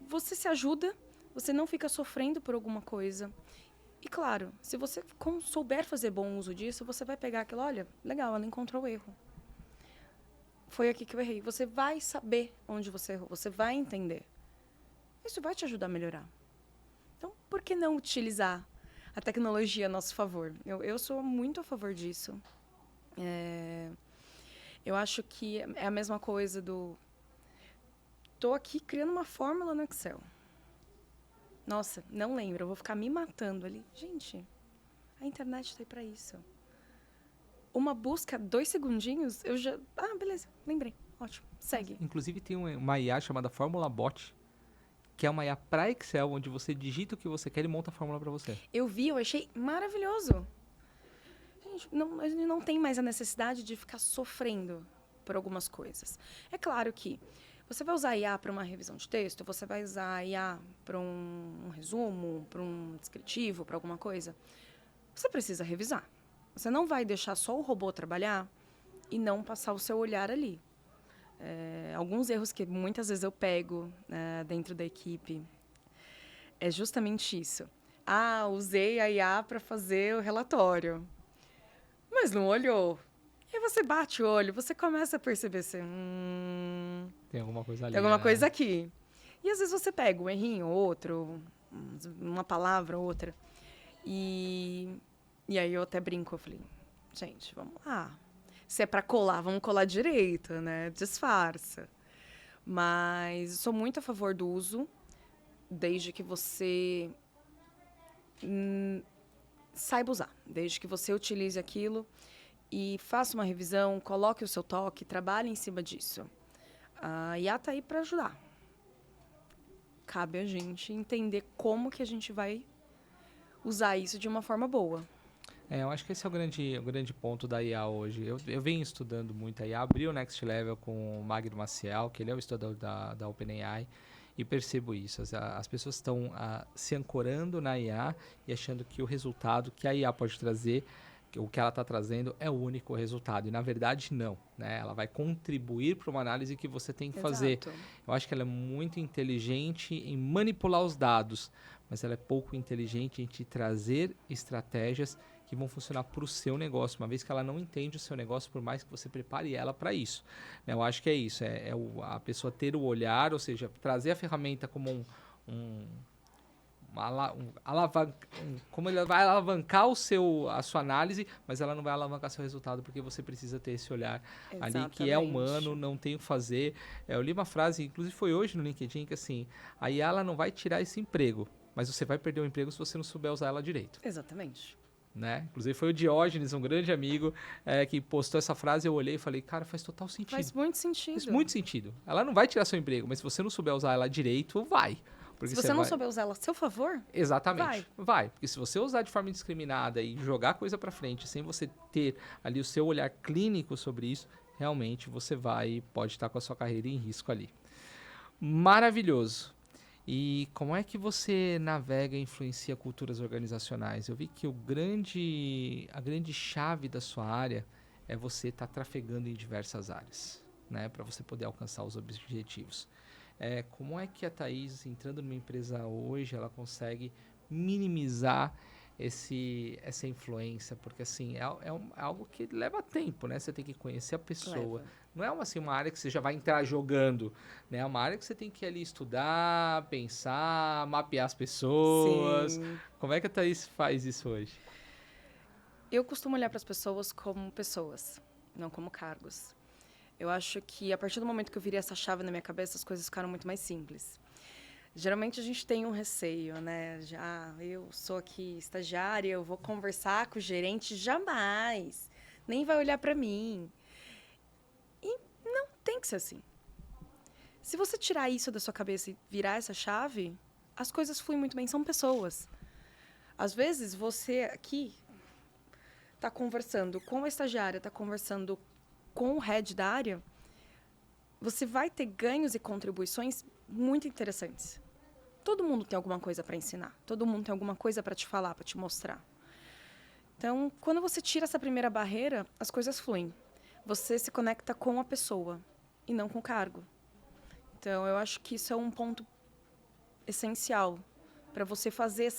você se ajuda, você não fica sofrendo por alguma coisa. E, claro, se você souber fazer bom uso disso, você vai pegar aquilo, olha, legal, ela encontrou o erro. Foi aqui que eu errei. Você vai saber onde você errou, você vai entender. Isso vai te ajudar a melhorar. Então, por que não utilizar a tecnologia a nosso favor? Eu sou muito a favor disso. Eu acho que é a mesma coisa do... Estou aqui criando uma fórmula no Excel. Nossa, não lembro, eu vou ficar me matando ali. Gente, a internet está aí para isso. Uma busca, 2 segundinhos, eu já... beleza, lembrei. Ótimo, segue. Inclusive tem uma IA chamada Fórmula Bot, que é uma IA para Excel, onde você digita o que você quer e monta a fórmula para você. Eu achei maravilhoso. Gente, a gente não tem mais a necessidade de ficar sofrendo por algumas coisas. É claro que você vai usar a IA para uma revisão de texto, você vai usar a IA para um resumo, para um descritivo, para alguma coisa. Você precisa revisar. Você não vai deixar só o robô trabalhar e não passar o seu olhar ali. Alguns erros que muitas vezes eu pego dentro da equipe é justamente isso. Usei a IA para fazer o relatório, mas não olhou. E aí você bate o olho, você começa a perceber assim, tem alguma coisa ali. Tem alguma coisa aqui. E às vezes você pega um errinho, outro, uma palavra, outra. E aí eu até brinco, eu falei, gente, vamos lá. Se é para colar, vamos colar direito, né? Disfarça. Mas sou muito a favor do uso, desde que você saiba usar. Desde que você utilize aquilo e faça uma revisão, coloque o seu toque, trabalhe em cima disso. A IA está aí para ajudar. Cabe a gente entender como que a gente vai usar isso de uma forma boa. Eu acho que esse é o grande ponto da IA hoje. Eu venho estudando muito a IA, abri o Next Level com o Magno Maciel, que ele é o estudador da OpenAI, e percebo isso. As pessoas estão se ancorando na IA e achando que o resultado que a IA pode trazer, o que ela está trazendo, é o único resultado. E, na verdade, não. Né? Ela vai contribuir para uma análise que você tem que fazer. Exato. Eu acho que ela é muito inteligente em manipular os dados, mas ela é pouco inteligente em te trazer estratégias que vão funcionar para o seu negócio, uma vez que ela não entende o seu negócio, por mais que você prepare ela para isso. Eu acho que é isso, a pessoa ter o olhar, ou seja, trazer a ferramenta como como ele vai alavancar a sua análise, mas ela não vai alavancar seu resultado, porque você precisa ter esse olhar ali que é humano, não tem o que fazer. Eu li uma frase, inclusive foi hoje no LinkedIn, que assim, a IA ela não vai tirar esse emprego, mas você vai perder o emprego se você não souber usar ela direito. Exatamente. Né? Inclusive foi o Diógenes, um grande amigo, que postou essa frase. Eu olhei e falei, cara, faz total sentido. Faz muito sentido. Faz muito sentido. Ela não vai tirar seu emprego, mas se você não souber usar ela direito, vai. Porque se você não souber usar ela a seu favor, exatamente, vai. Porque se você usar de forma indiscriminada e jogar coisa para frente, sem você ter ali o seu olhar clínico sobre isso, realmente você pode estar com a sua carreira em risco ali. Maravilhoso. E como é que você navega e influencia culturas organizacionais? Eu vi que a grande chave da sua área é você estar trafegando em diversas áreas, né, para você poder alcançar os objetivos. Como é que a Thaís, entrando numa empresa hoje, ela consegue minimizar essa influência? Porque assim, é algo que leva tempo, né? Você tem que conhecer a pessoa. Não é uma área que você já vai entrar jogando, né? É uma área que você tem que ali estudar, pensar, mapear as pessoas. Sim. Como é que a Thaís faz isso hoje? Eu costumo olhar para as pessoas como pessoas, não como cargos. Eu acho que a partir do momento que eu virei essa chave na minha cabeça, as coisas ficaram muito mais simples. Geralmente a gente tem um receio, né? Eu sou aqui estagiária, eu vou conversar com o gerente, jamais. Nem vai olhar para mim. E não tem que ser assim. Se você tirar isso da sua cabeça e virar essa chave, as coisas fluem muito bem, são pessoas. Às vezes você aqui está conversando com a estagiária, está conversando com o head da área, você vai ter ganhos e contribuições muito interessantes. Todo mundo tem alguma coisa para ensinar. Todo mundo tem alguma coisa para te falar, para te mostrar. Então, quando você tira essa primeira barreira, as coisas fluem. Você se conecta com a pessoa e não com o cargo. Então, eu acho que isso é um ponto essencial para você fazer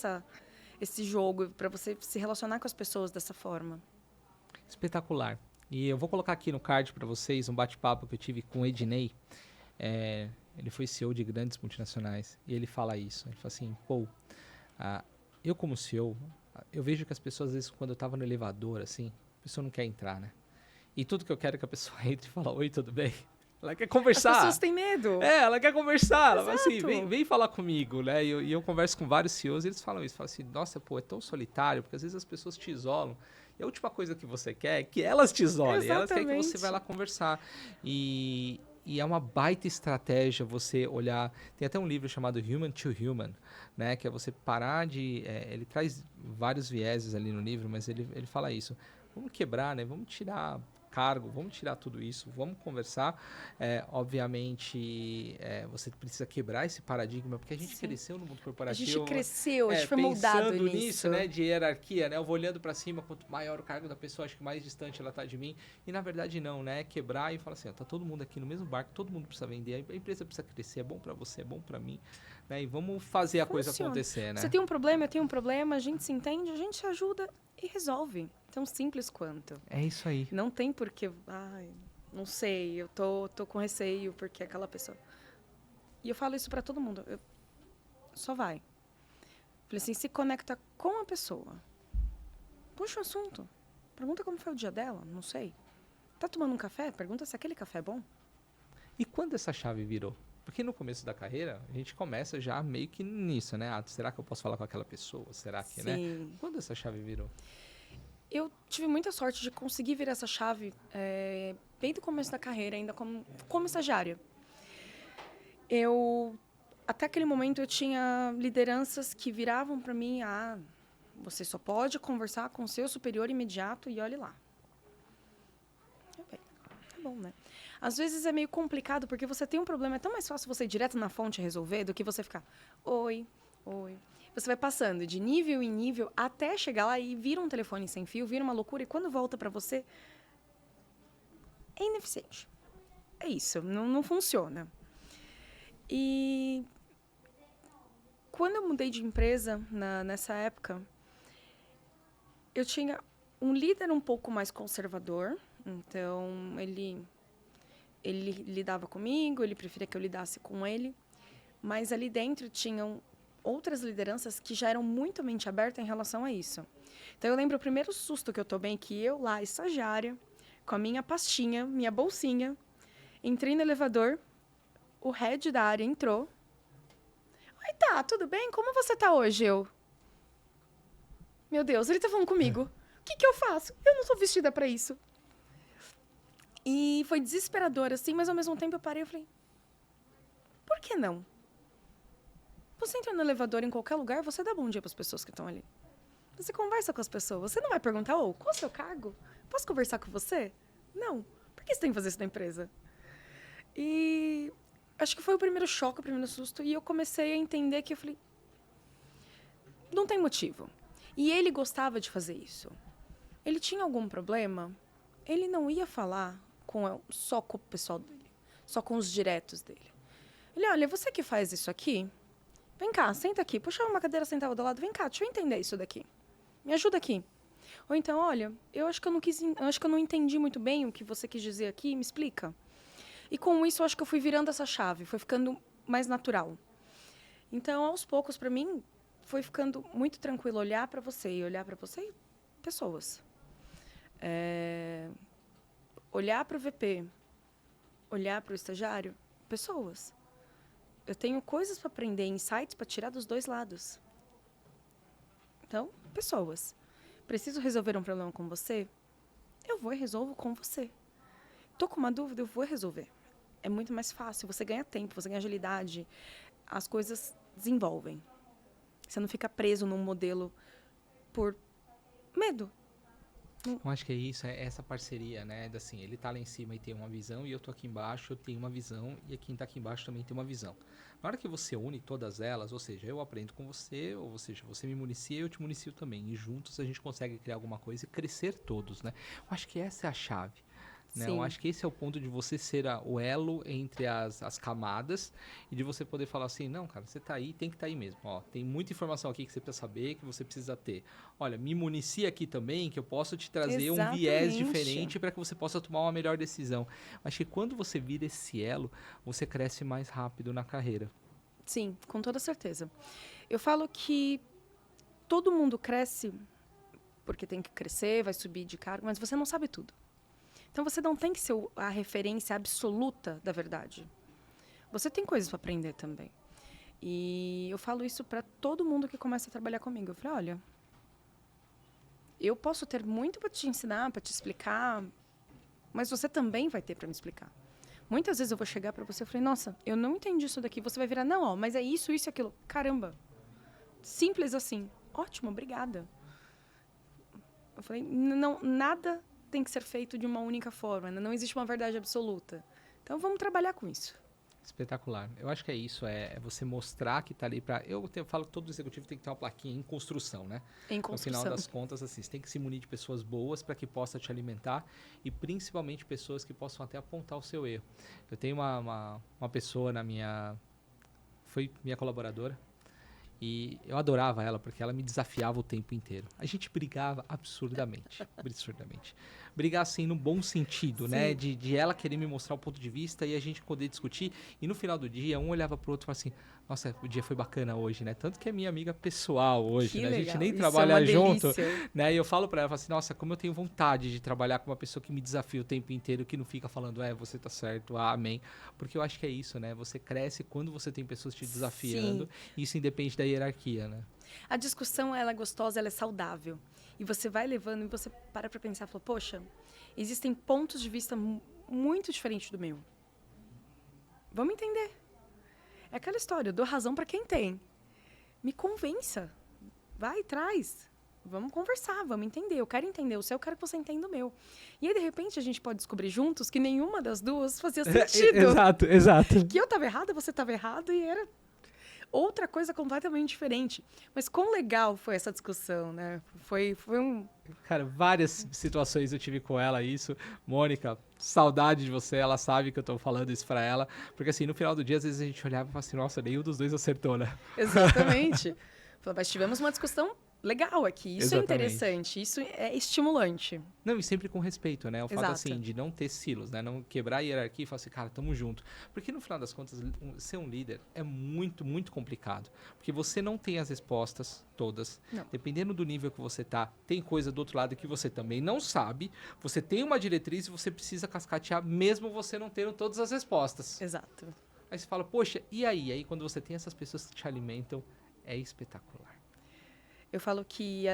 esse jogo, para você se relacionar com as pessoas dessa forma. Espetacular. E eu vou colocar aqui no card para vocês um bate-papo que eu tive com o Ednei. Ele foi CEO de grandes multinacionais e ele fala isso. Ele fala assim, eu como CEO, eu vejo que as pessoas, às vezes, quando eu estava no elevador, assim, a pessoa não quer entrar, né? E tudo que eu quero é que a pessoa entre e fale, oi, tudo bem? Ela quer conversar. As pessoas têm medo. Ela quer conversar. Ela fala assim, Exato. vem falar comigo, né? E eu converso com vários CEOs e eles falam isso. Falam assim, nossa, é tão solitário, porque às vezes as pessoas te isolam. E a última coisa que você quer é que elas te isolem. Elas querem que você vá lá conversar. E é uma baita estratégia você olhar... Tem até um livro chamado Human to Human, né? Que é você parar de... ele traz vários vieses ali no livro, mas ele fala isso. Vamos quebrar, né? Vamos tirar cargo, vamos tirar tudo isso, vamos conversar. Obviamente, você precisa quebrar esse paradigma, porque a gente cresceu no mundo corporativo. A gente cresceu, a gente foi moldado pensando nisso, né, de hierarquia, né? Eu vou olhando para cima, quanto maior o cargo da pessoa, acho que mais distante ela tá de mim. E na verdade não, né? Quebrar e falar assim, tá todo mundo aqui no mesmo barco, todo mundo precisa vender, a empresa precisa crescer, é bom para você, é bom para mim, né? E vamos fazer a coisa acontecer, né? Você tem um problema, eu tenho um problema, a gente se entende, a gente se ajuda e resolve. Tão simples quanto. É isso aí. Não tem porquê, não sei, eu tô com receio porque aquela pessoa... E eu falo isso para todo mundo, só vai. Falei assim, se conecta com a pessoa. Puxa o assunto. Pergunta como foi o dia dela, não sei. Tá tomando um café? Pergunta se aquele café é bom. E quando essa chave virou? Porque no começo da carreira, a gente começa já meio que nisso, né? Será que eu posso falar com aquela pessoa? Será que, Sim. né? Quando essa chave virou? Eu tive muita sorte de conseguir virar essa chave bem do começo da carreira, ainda como estagiária. Até aquele momento, eu tinha lideranças que viravam para mim, Você só pode conversar com o seu superior imediato e olhe lá. Bem, tá bom, né? Às vezes é meio complicado, porque você tem um problema, é tão mais fácil você ir direto na fonte resolver do que você ficar, oi. Você vai passando de nível em nível até chegar lá e vira um telefone sem fio, vira uma loucura, e quando volta para você, é ineficiente. É isso, não funciona. E quando eu mudei de empresa, nessa época, eu tinha um líder um pouco mais conservador, então ele lidava comigo, ele preferia que eu lidasse com ele, mas ali dentro tinham outras lideranças que já eram muito mente aberta em relação a isso. Então eu lembro o primeiro susto que eu tomei, que eu lá, estagiária, com a minha pastinha, minha bolsinha, entrei no elevador, o head da área entrou. Oi, tá, tudo bem? Como você tá hoje? Meu Deus, ele tá falando comigo. O que eu faço? Eu não sou vestida pra isso. E foi desesperador, assim, mas ao mesmo tempo eu parei e falei, por que não? Você entra no elevador em qualquer lugar, você dá bom dia pras pessoas que estão ali. Você conversa com as pessoas. Você não vai perguntar, qual é o seu cargo? Posso conversar com você? Não. Por que você tem que fazer isso na empresa? E acho que foi o primeiro choque, o primeiro susto. E eu comecei a entender que eu falei, não tem motivo. E ele gostava de fazer isso. Ele tinha algum problema, ele não ia falar só com o pessoal dele, só com os diretos dele. Ele, olha, você que faz isso aqui, vem cá, senta aqui, puxa uma cadeira, sentava do lado, vem cá, deixa eu entender isso daqui. Me ajuda aqui. Ou então, olha, eu acho que eu não entendi muito bem o que você quis dizer aqui, me explica. E com isso, eu acho que eu fui virando essa chave, foi ficando mais natural. Então, aos poucos, para mim, foi ficando muito tranquilo olhar para você e pessoas. Olhar para o VP, olhar para o estagiário, pessoas. Eu tenho coisas para aprender, insights para tirar dos dois lados. Então, pessoas. Preciso resolver um problema com você? Eu vou e resolvo com você. Tô com uma dúvida, eu vou resolver. É muito mais fácil, você ganha tempo, você ganha agilidade. As coisas desenvolvem. Você não fica preso num modelo por medo. Eu acho que é isso, é essa parceria, né? Assim, ele tá lá em cima e tem uma visão, e eu tô aqui embaixo, eu tenho uma visão, e quem tá aqui embaixo também tem uma visão. Na hora que você une todas elas, ou seja, eu aprendo com você, ou seja, você me municia e eu te municio também. E juntos a gente consegue criar alguma coisa e crescer todos, né? Eu acho que essa é a chave. Né? Eu acho que esse é o ponto de você ser o elo entre as camadas e de você poder falar assim, não, cara, você tá aí, tem que estar aí mesmo. Ó, tem muita informação aqui que você precisa saber, que você precisa ter. Olha, me municia aqui também, que eu posso te trazer um viés diferente para que você possa tomar uma melhor decisão. Acho que quando você vira esse elo, você cresce mais rápido na carreira. Sim, com toda certeza. Eu falo que todo mundo cresce porque tem que crescer, vai subir de cargo, mas você não sabe tudo. Então, você não tem que ser a referência absoluta da verdade. Você tem coisas para aprender também. E eu falo isso para todo mundo que começa a trabalhar comigo. Eu falo, olha, eu posso ter muito para te ensinar, para te explicar, mas você também vai ter para me explicar. Muitas vezes eu vou chegar para você e falei, nossa, eu não entendi isso daqui. Você vai virar, não, mas é isso e aquilo. Caramba, simples assim. Ótimo, obrigada. Eu falei, não, nada tem que ser feito de uma única forma, né? Não existe uma verdade absoluta. Então, vamos trabalhar com isso. Espetacular. Eu acho que é isso, é você mostrar que está ali para... Eu falo que todo executivo tem que ter uma plaquinha em construção, né? Em construção. No final das contas, assim, você tem que se munir de pessoas boas para que possa te alimentar e principalmente pessoas que possam até apontar o seu erro. Eu tenho uma pessoa foi minha colaboradora, e eu adorava ela porque ela me desafiava o tempo inteiro. A gente brigava absurdamente. Brigar assim no bom sentido, né? De ela querer me mostrar o ponto de vista e a gente poder discutir. E no final do dia, um olhava pro outro e falava assim, nossa, o dia foi bacana hoje, né? Tanto que é minha amiga pessoal hoje, né? A gente nem trabalha junto, né? E eu falo pra ela, assim, nossa, como eu tenho vontade de trabalhar com uma pessoa que me desafia o tempo inteiro, que não fica falando, você tá certo, amém. Porque eu acho que é isso, né? Você cresce quando você tem pessoas te desafiando. E isso independe da hierarquia, né? A discussão, ela é gostosa, ela é saudável. E você vai levando e você para pensar, fala, poxa, existem pontos de vista muito diferentes do meu. Vamos entender. É aquela história, eu dou razão para quem tem. Me convença. Vai, traz. Vamos conversar, vamos entender. Eu quero entender o seu, eu quero que você entenda o meu. E aí, de repente, a gente pode descobrir juntos que nenhuma das duas fazia sentido. Exato, exato. Que eu estava errada, você estava errado e era outra coisa completamente diferente. Mas quão legal foi essa discussão, né? Foi um... Cara, várias situações eu tive com ela, isso. Mônica, saudade de você, ela sabe que eu tô falando isso pra ela. Porque assim, no final do dia, às vezes a gente olhava e falava assim, nossa, nenhum dos dois acertou, né? Exatamente. Mas tivemos uma discussão legal aqui. Isso Exatamente. é interessante, isso é estimulante. Não, e sempre com respeito, né? O fato, Exato. assim, de não ter silos, né? Não quebrar a hierarquia e falar assim, cara, tamo junto. Porque no final das contas, ser um líder é muito, muito complicado. Porque você não tem as respostas todas. Não. Dependendo do nível que você tá, tem coisa do outro lado que você também não sabe. Você tem uma diretriz e você precisa cascatear, mesmo você não tendo todas as respostas. Exato. Aí você fala, poxa, e aí? Aí quando você tem essas pessoas que te alimentam, é espetacular. Eu falo que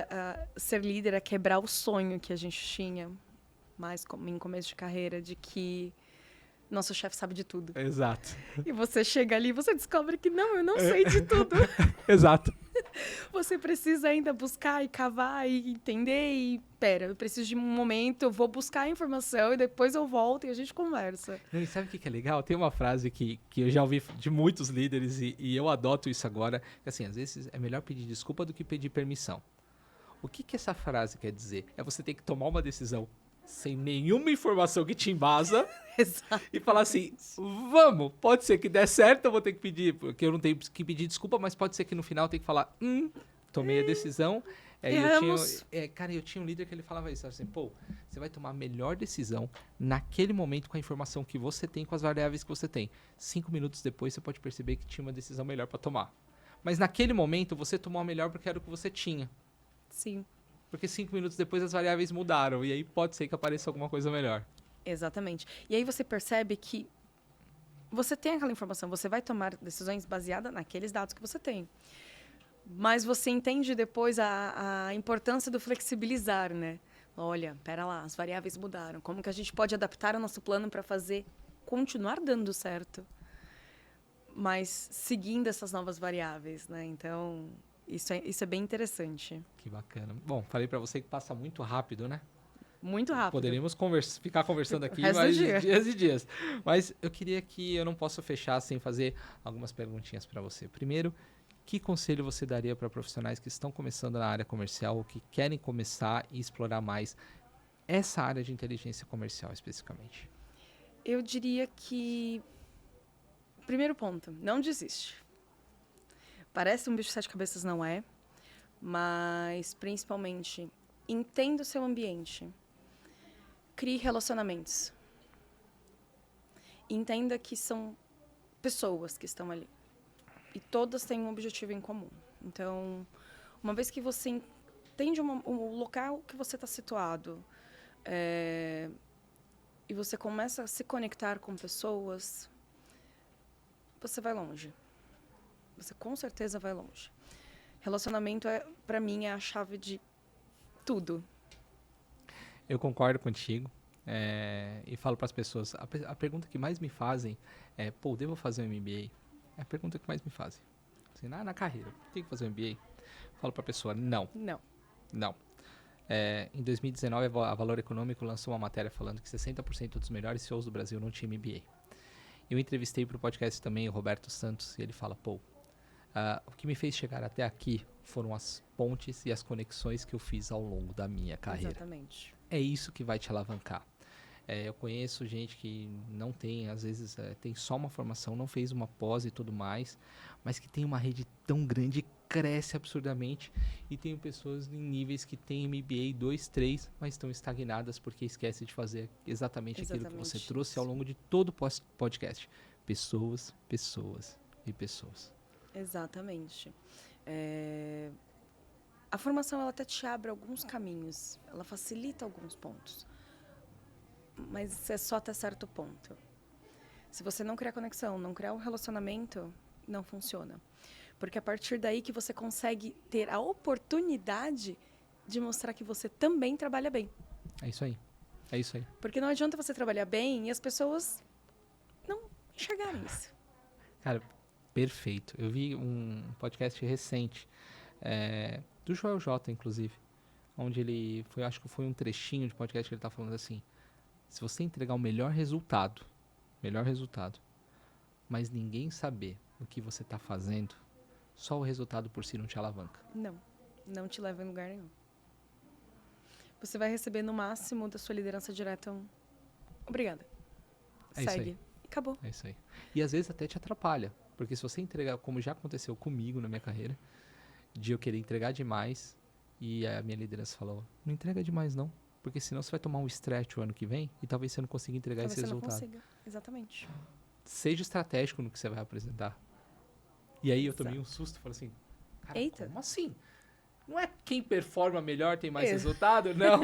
ser líder é quebrar o sonho que a gente tinha, mais em começo de carreira, de que nosso chefe sabe de tudo. Exato. E você chega ali e você descobre que não, eu não sei de tudo. Exato. Você precisa ainda buscar e cavar e entender e, pera, eu preciso de um momento, eu vou buscar a informação e depois eu volto e a gente conversa. Não, e sabe o que é legal? Tem uma frase que eu já ouvi de muitos líderes e eu adoto isso agora, que assim, às vezes é melhor pedir desculpa do que pedir permissão. O que essa frase quer dizer? É você ter que tomar uma decisão sem nenhuma informação que te embasa Exato. e falar assim, vamos, pode ser que dê certo, eu vou ter que pedir, porque eu não tenho que pedir desculpa, mas pode ser que no final eu tenha que falar, tomei a decisão. Erramos. Eu tinha um líder que ele falava isso, assim, pô, você vai tomar a melhor decisão naquele momento com a informação que você tem, com as variáveis que você tem. 5 minutos depois você pode perceber que tinha uma decisão melhor para tomar. Mas naquele momento você tomou a melhor porque era o que você tinha. Sim, Porque 5 minutos depois as variáveis mudaram e aí pode ser que apareça alguma coisa melhor. exatamente. E aí você percebe que você tem aquela informação, você vai tomar decisões baseadas naqueles dados que você tem. Mas você entende depois a importância do flexibilizar, né? Olha, pera lá, as variáveis mudaram. Como que a gente pode adaptar o nosso plano para fazer continuar dando certo, mas seguindo essas novas variáveis, né? Então, isso é bem interessante. Que bacana. Bom, falei pra você que passa muito rápido, né? Muito rápido. Poderíamos ficar conversando aqui O resto do mais dia. dias e dias. Mas eu queria que eu não posso fechar sem fazer algumas perguntinhas pra você. Primeiro, que conselho você daria para profissionais que estão começando na área comercial ou que querem começar e explorar mais essa área de inteligência comercial especificamente? Eu diria que, primeiro ponto, não desiste. Parece um bicho de sete cabeças, não é? Mas, principalmente, entenda o seu ambiente. Crie relacionamentos. Entenda que são pessoas que estão ali. E todas têm um objetivo em comum. Então, uma vez que você entende o local que você está situado, e você começa a se conectar com pessoas, você vai longe. Você com certeza vai longe. Relacionamento, para mim, é a chave de tudo. Eu concordo contigo e falo para as pessoas, a pergunta que mais me fazem é, pô, devo fazer um MBA? É a pergunta que mais me fazem. Assim, na carreira, tem que fazer um MBA? Falo para a pessoa, não. Não. Em 2019, a Valor Econômico lançou uma matéria falando que 60% dos melhores CEOs do Brasil não tinham MBA. Eu entrevistei para o podcast também o Roberto Santos e ele fala, pô, o que me fez chegar até aqui foram as pontes e as conexões que eu fiz ao longo da minha carreira. Exatamente. É isso que vai te alavancar. Eu conheço gente que não tem, às vezes tem só uma formação, não fez uma pós e tudo mais, mas que tem uma rede tão grande, cresce absurdamente, e tem pessoas em níveis que têm MBA 2, 3, mas estão estagnadas porque esquecem de fazer exatamente aquilo que você trouxe ao longo de todo o podcast. Pessoas, pessoas e pessoas. Exatamente. A formação, ela até te abre alguns caminhos, ela facilita alguns pontos, mas é só até certo ponto. Se você não criar conexão, não criar um relacionamento, não funciona. Porque é a partir daí que você consegue ter a oportunidade de mostrar que você também trabalha bem. É isso aí. É isso aí. Porque não adianta você trabalhar bem e as pessoas não enxergarem isso. Cara, perfeito. Eu vi um podcast recente, do Joel J, inclusive, onde acho que foi um trechinho de podcast que ele tá falando assim, se você entregar o melhor resultado, mas ninguém saber o que você tá fazendo, só o resultado por si não te alavanca. Não te leva em lugar nenhum. Você vai receber no máximo da sua liderança direta um obrigada. É isso Segue. aí. Acabou. É isso aí. E às vezes até te atrapalha, porque se você entregar, como já aconteceu comigo na minha carreira, de eu querer entregar demais e a minha liderança falou, não entrega demais não, porque senão você vai tomar um stretch o ano que vem e talvez você não consiga entregar Talvez esse você não resultado. consiga. Exatamente. Seja estratégico no que você vai apresentar. E aí eu tomei Exato. um susto, falei assim, cara, Eita. como assim? Não é quem performa melhor tem mais Ex- resultado? Não.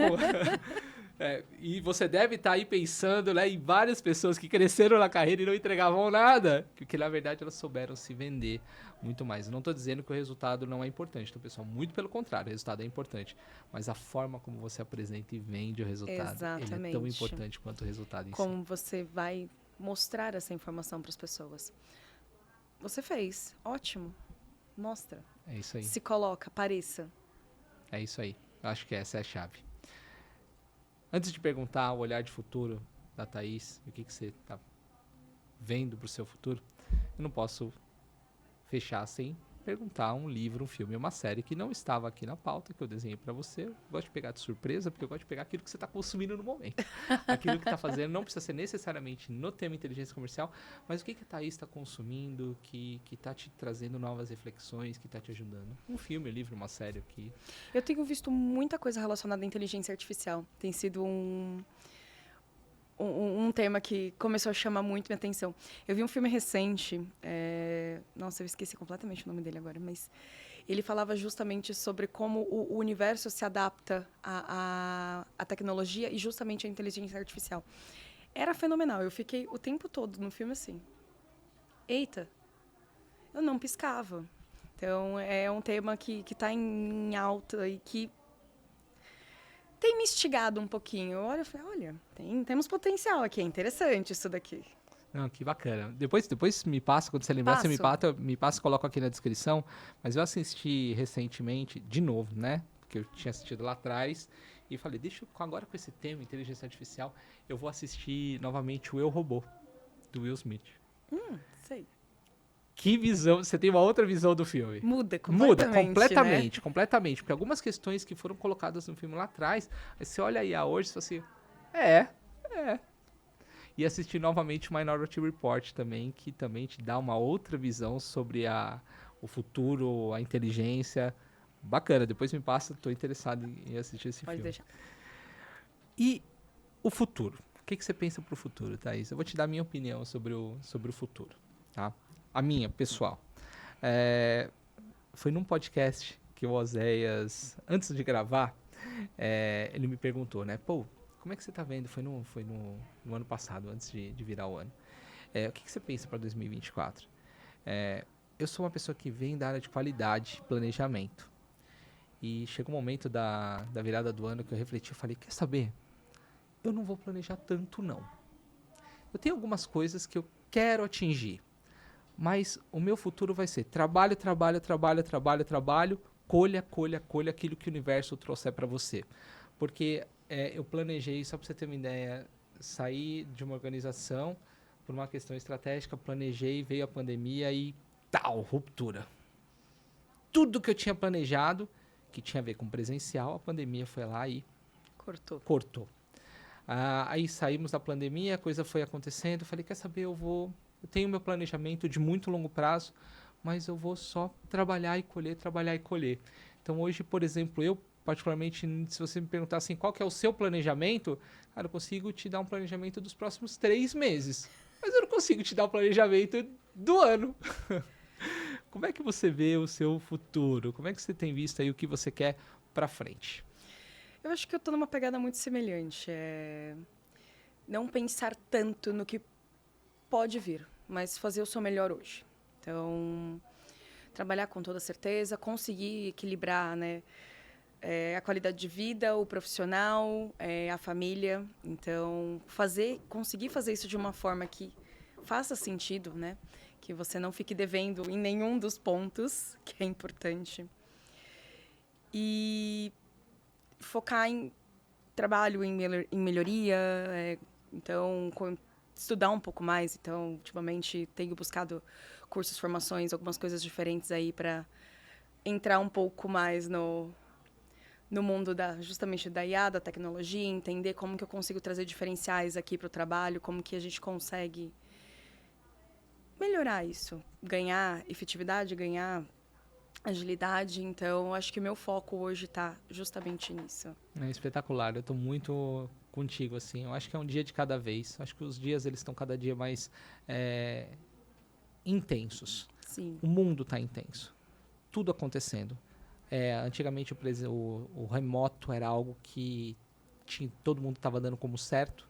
E você deve estar aí pensando, né, em várias pessoas que cresceram na carreira e não entregavam nada, porque na verdade elas souberam se vender muito mais. Eu não estou dizendo que o resultado não é importante, tá, pessoal? Muito pelo contrário, o resultado é importante. Mas a forma como você apresenta e vende o resultado, ele é tão Exatamente. importante quanto o resultado em si. Como você vai mostrar essa informação para as pessoas. Você fez. Ótimo. Mostra. É isso aí. Se coloca, pareça. É isso aí. Eu acho que essa é a chave. Antes de perguntar o olhar de futuro da Thaís, o que você está vendo para o seu futuro, eu não posso fechar sem perguntar um livro, um filme, uma série que não estava aqui na pauta, que eu desenhei para você. Eu gosto de pegar de surpresa, porque eu gosto de pegar aquilo que você está consumindo no momento. Aquilo que está fazendo não precisa ser necessariamente no tema inteligência comercial, mas o que a Thaís está consumindo, que está te trazendo novas reflexões, que está te ajudando. Um filme, um livro, uma série aqui. Eu tenho visto muita coisa relacionada à inteligência artificial. Tem sido um tema que começou a chamar muito minha atenção. Eu vi um filme recente, nossa, eu esqueci completamente o nome dele agora, mas ele falava justamente sobre como o universo se adapta à tecnologia e justamente à inteligência artificial. Era fenomenal, eu fiquei o tempo todo no filme assim, eita, eu não piscava. Então, é um tema que está em alta e que tem me instigado um pouquinho. Eu olho e falei, olha, temos potencial aqui, é interessante isso daqui. Não, que bacana. Depois me passa, quando você lembrar, você me passa, coloco aqui na descrição. Mas eu assisti recentemente, de novo, né? Porque eu tinha assistido lá atrás. E falei, agora com esse tema, inteligência artificial, eu vou assistir novamente o Eu, Robô, do Will Smith. Sei. Que visão, você tem uma outra visão do filme. Muda completamente, completamente. Porque algumas questões que foram colocadas no filme lá atrás, aí você olha aí hoje e fala assim, é. E assistir novamente o Minority Report também, que também te dá uma outra visão sobre o futuro, a inteligência. Bacana, depois me passa, tô interessado em assistir esse filme. Pode deixar. E o futuro? O que você pensa pro futuro, Thaís? Eu vou te dar a minha opinião sobre o futuro, tá? A minha, pessoal. Foi num podcast que o Oséias, antes de gravar, ele me perguntou, né? Pô, como é que você tá vendo? Foi no ano passado, antes de virar o ano. O que você pensa para 2024? Eu sou uma pessoa que vem da área de qualidade, planejamento. E chega um momento da virada do ano que eu refleti e falei, quer saber? Eu não vou planejar tanto, não. Eu tenho algumas coisas que eu quero atingir. Mas o meu futuro vai ser trabalho, colha aquilo que o universo trouxer para você. Porque eu planejei, só para você ter uma ideia, sair de uma organização por uma questão estratégica, planejei, veio a pandemia e tal, ruptura. Tudo que eu tinha planejado, que tinha a ver com presencial, a pandemia foi lá e cortou. Aí saímos da pandemia, a coisa foi acontecendo, eu falei, quer saber, eu tenho meu planejamento de muito longo prazo, mas eu vou só trabalhar e colher. Então hoje, por exemplo, eu particularmente, se você me perguntar assim, qual que é o seu planejamento, cara, eu consigo te dar um planejamento dos próximos 3 meses, mas eu não consigo te dar um planejamento do ano. Como é que você vê o seu futuro? Como é que você tem visto aí o que você quer pra frente? Eu acho que eu tô numa pegada muito semelhante. Não pensar tanto no que pode vir, mas fazer o seu melhor hoje. Então, trabalhar com toda certeza, conseguir equilibrar, né, a qualidade de vida, o profissional, a família. Então, conseguir fazer isso de uma forma que faça sentido, né, que você não fique devendo em nenhum dos pontos, que é importante. E focar em trabalho, em melhoria, então estudar um pouco mais. Então, ultimamente, tenho buscado cursos, formações, algumas coisas diferentes aí para entrar um pouco mais no mundo justamente da IA, da tecnologia, entender como que eu consigo trazer diferenciais aqui para o trabalho, como que a gente consegue melhorar isso, ganhar efetividade, ganhar agilidade. Então, acho que o meu foco hoje está justamente nisso. É espetacular, eu estou muito contigo, assim. Eu acho que é um dia de cada vez. Acho que os dias eles estão cada dia mais intensos. Sim. O mundo está intenso. Tudo acontecendo. Antigamente o remoto era algo que todo mundo estava dando como certo.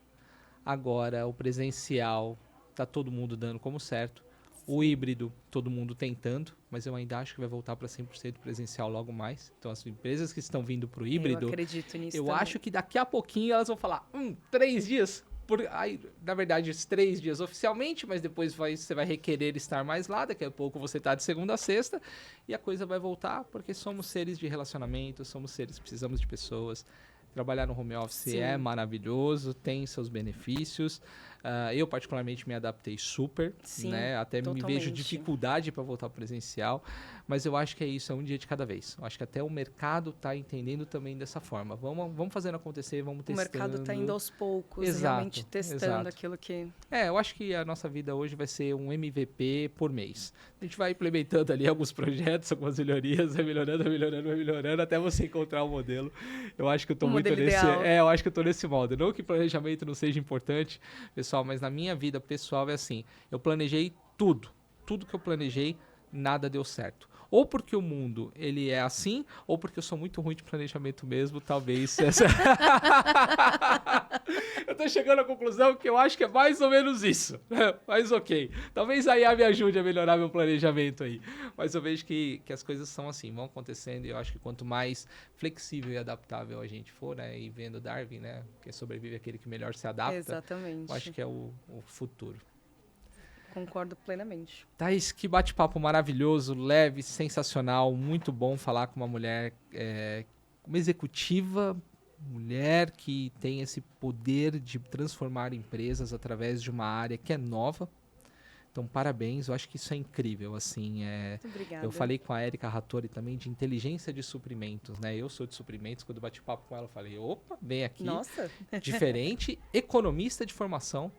Agora o presencial está todo mundo dando como certo. O híbrido, todo mundo tentando, mas eu ainda acho que vai voltar para 100% presencial logo mais. Então, as empresas que estão vindo para o híbrido, eu acredito nisso eu também. acho que daqui a pouquinho elas vão falar, 3 dias. Aí, na verdade, 3 dias oficialmente, mas depois você vai requerer estar mais lá. Daqui a pouco você está de segunda a sexta e a coisa vai voltar, porque somos seres de relacionamento, precisamos de pessoas. Trabalhar no home office Sim. é maravilhoso, tem seus benefícios. Eu, particularmente, me adaptei super. Sim, né? Até totalmente. me vejo dificuldade para voltar ao presencial. Mas eu acho que é isso, é um dia de cada vez. Eu acho que até o mercado está entendendo também dessa forma. Vamos fazendo acontecer, vamos testando. O mercado está indo aos poucos, Exato, realmente testando aquilo que... eu acho que a nossa vida hoje vai ser um MVP por mês. A gente vai implementando ali alguns projetos, algumas melhorias, vai melhorando, até você encontrar o modelo. Eu acho que eu estou muito nesse... eu acho que eu estou nesse modo. Não que planejamento não seja importante, pessoal, mas na minha vida pessoal é assim. Eu planejei tudo que eu planejei, nada deu certo. Ou porque o mundo ele é assim, ou porque eu sou muito ruim de planejamento mesmo, talvez. Eu tô chegando à conclusão que eu acho que é mais ou menos isso. Mas ok. Talvez a IA me ajude a melhorar meu planejamento aí. Mas eu vejo que as coisas são assim, vão acontecendo, e eu acho que quanto mais flexível e adaptável a gente for, né? E vendo Darwin, né? Que sobrevive aquele que melhor se adapta. Exatamente. Eu acho que é o futuro. Concordo plenamente. Thaís, que bate-papo maravilhoso, leve, sensacional, muito bom falar com uma mulher, uma executiva, mulher que tem esse poder de transformar empresas através de uma área que é nova. Então, parabéns, eu acho que isso é incrível, assim. Muito obrigada. Eu falei com a Érica Rattori também de inteligência de suprimentos, né? Eu sou de suprimentos, quando bati papo com ela, eu falei, opa, vem aqui. Nossa! Diferente, economista de formação,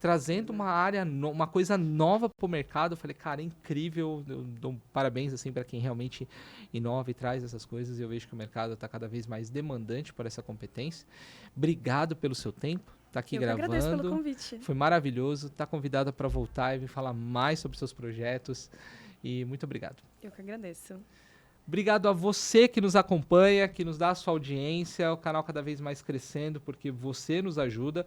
trazendo uma área, uma coisa nova para o mercado. Eu falei, cara, é incrível. Eu dou parabéns assim para quem realmente inova e traz essas coisas. Eu vejo que o mercado está cada vez mais demandante por essa competência. Obrigado pelo seu tempo. Tá aqui gravando. Eu agradeço pelo convite. Foi maravilhoso. Está convidada para voltar e vir falar mais sobre seus projetos. E muito obrigado. Eu que agradeço. Obrigado a você que nos acompanha, que nos dá a sua audiência. O canal cada vez mais crescendo porque você nos ajuda.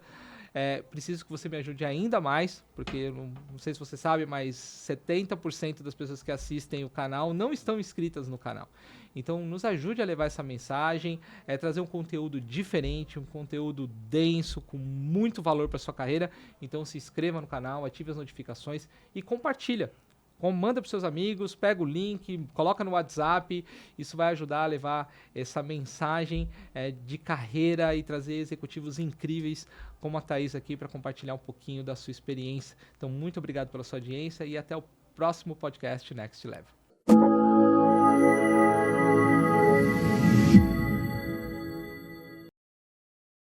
Preciso que você me ajude ainda mais, porque não sei se você sabe, mas 70% das pessoas que assistem o canal não estão inscritas no canal. Então, nos ajude a levar essa mensagem, trazer um conteúdo diferente, um conteúdo denso, com muito valor para sua carreira. Então, se inscreva no canal, ative as notificações e compartilha. Manda para os seus amigos, pega o link, coloca no WhatsApp. Isso vai ajudar a levar essa mensagem de carreira e trazer executivos incríveis como a Thaís aqui para compartilhar um pouquinho da sua experiência. Então, muito obrigado pela sua audiência e até o próximo podcast Next Level.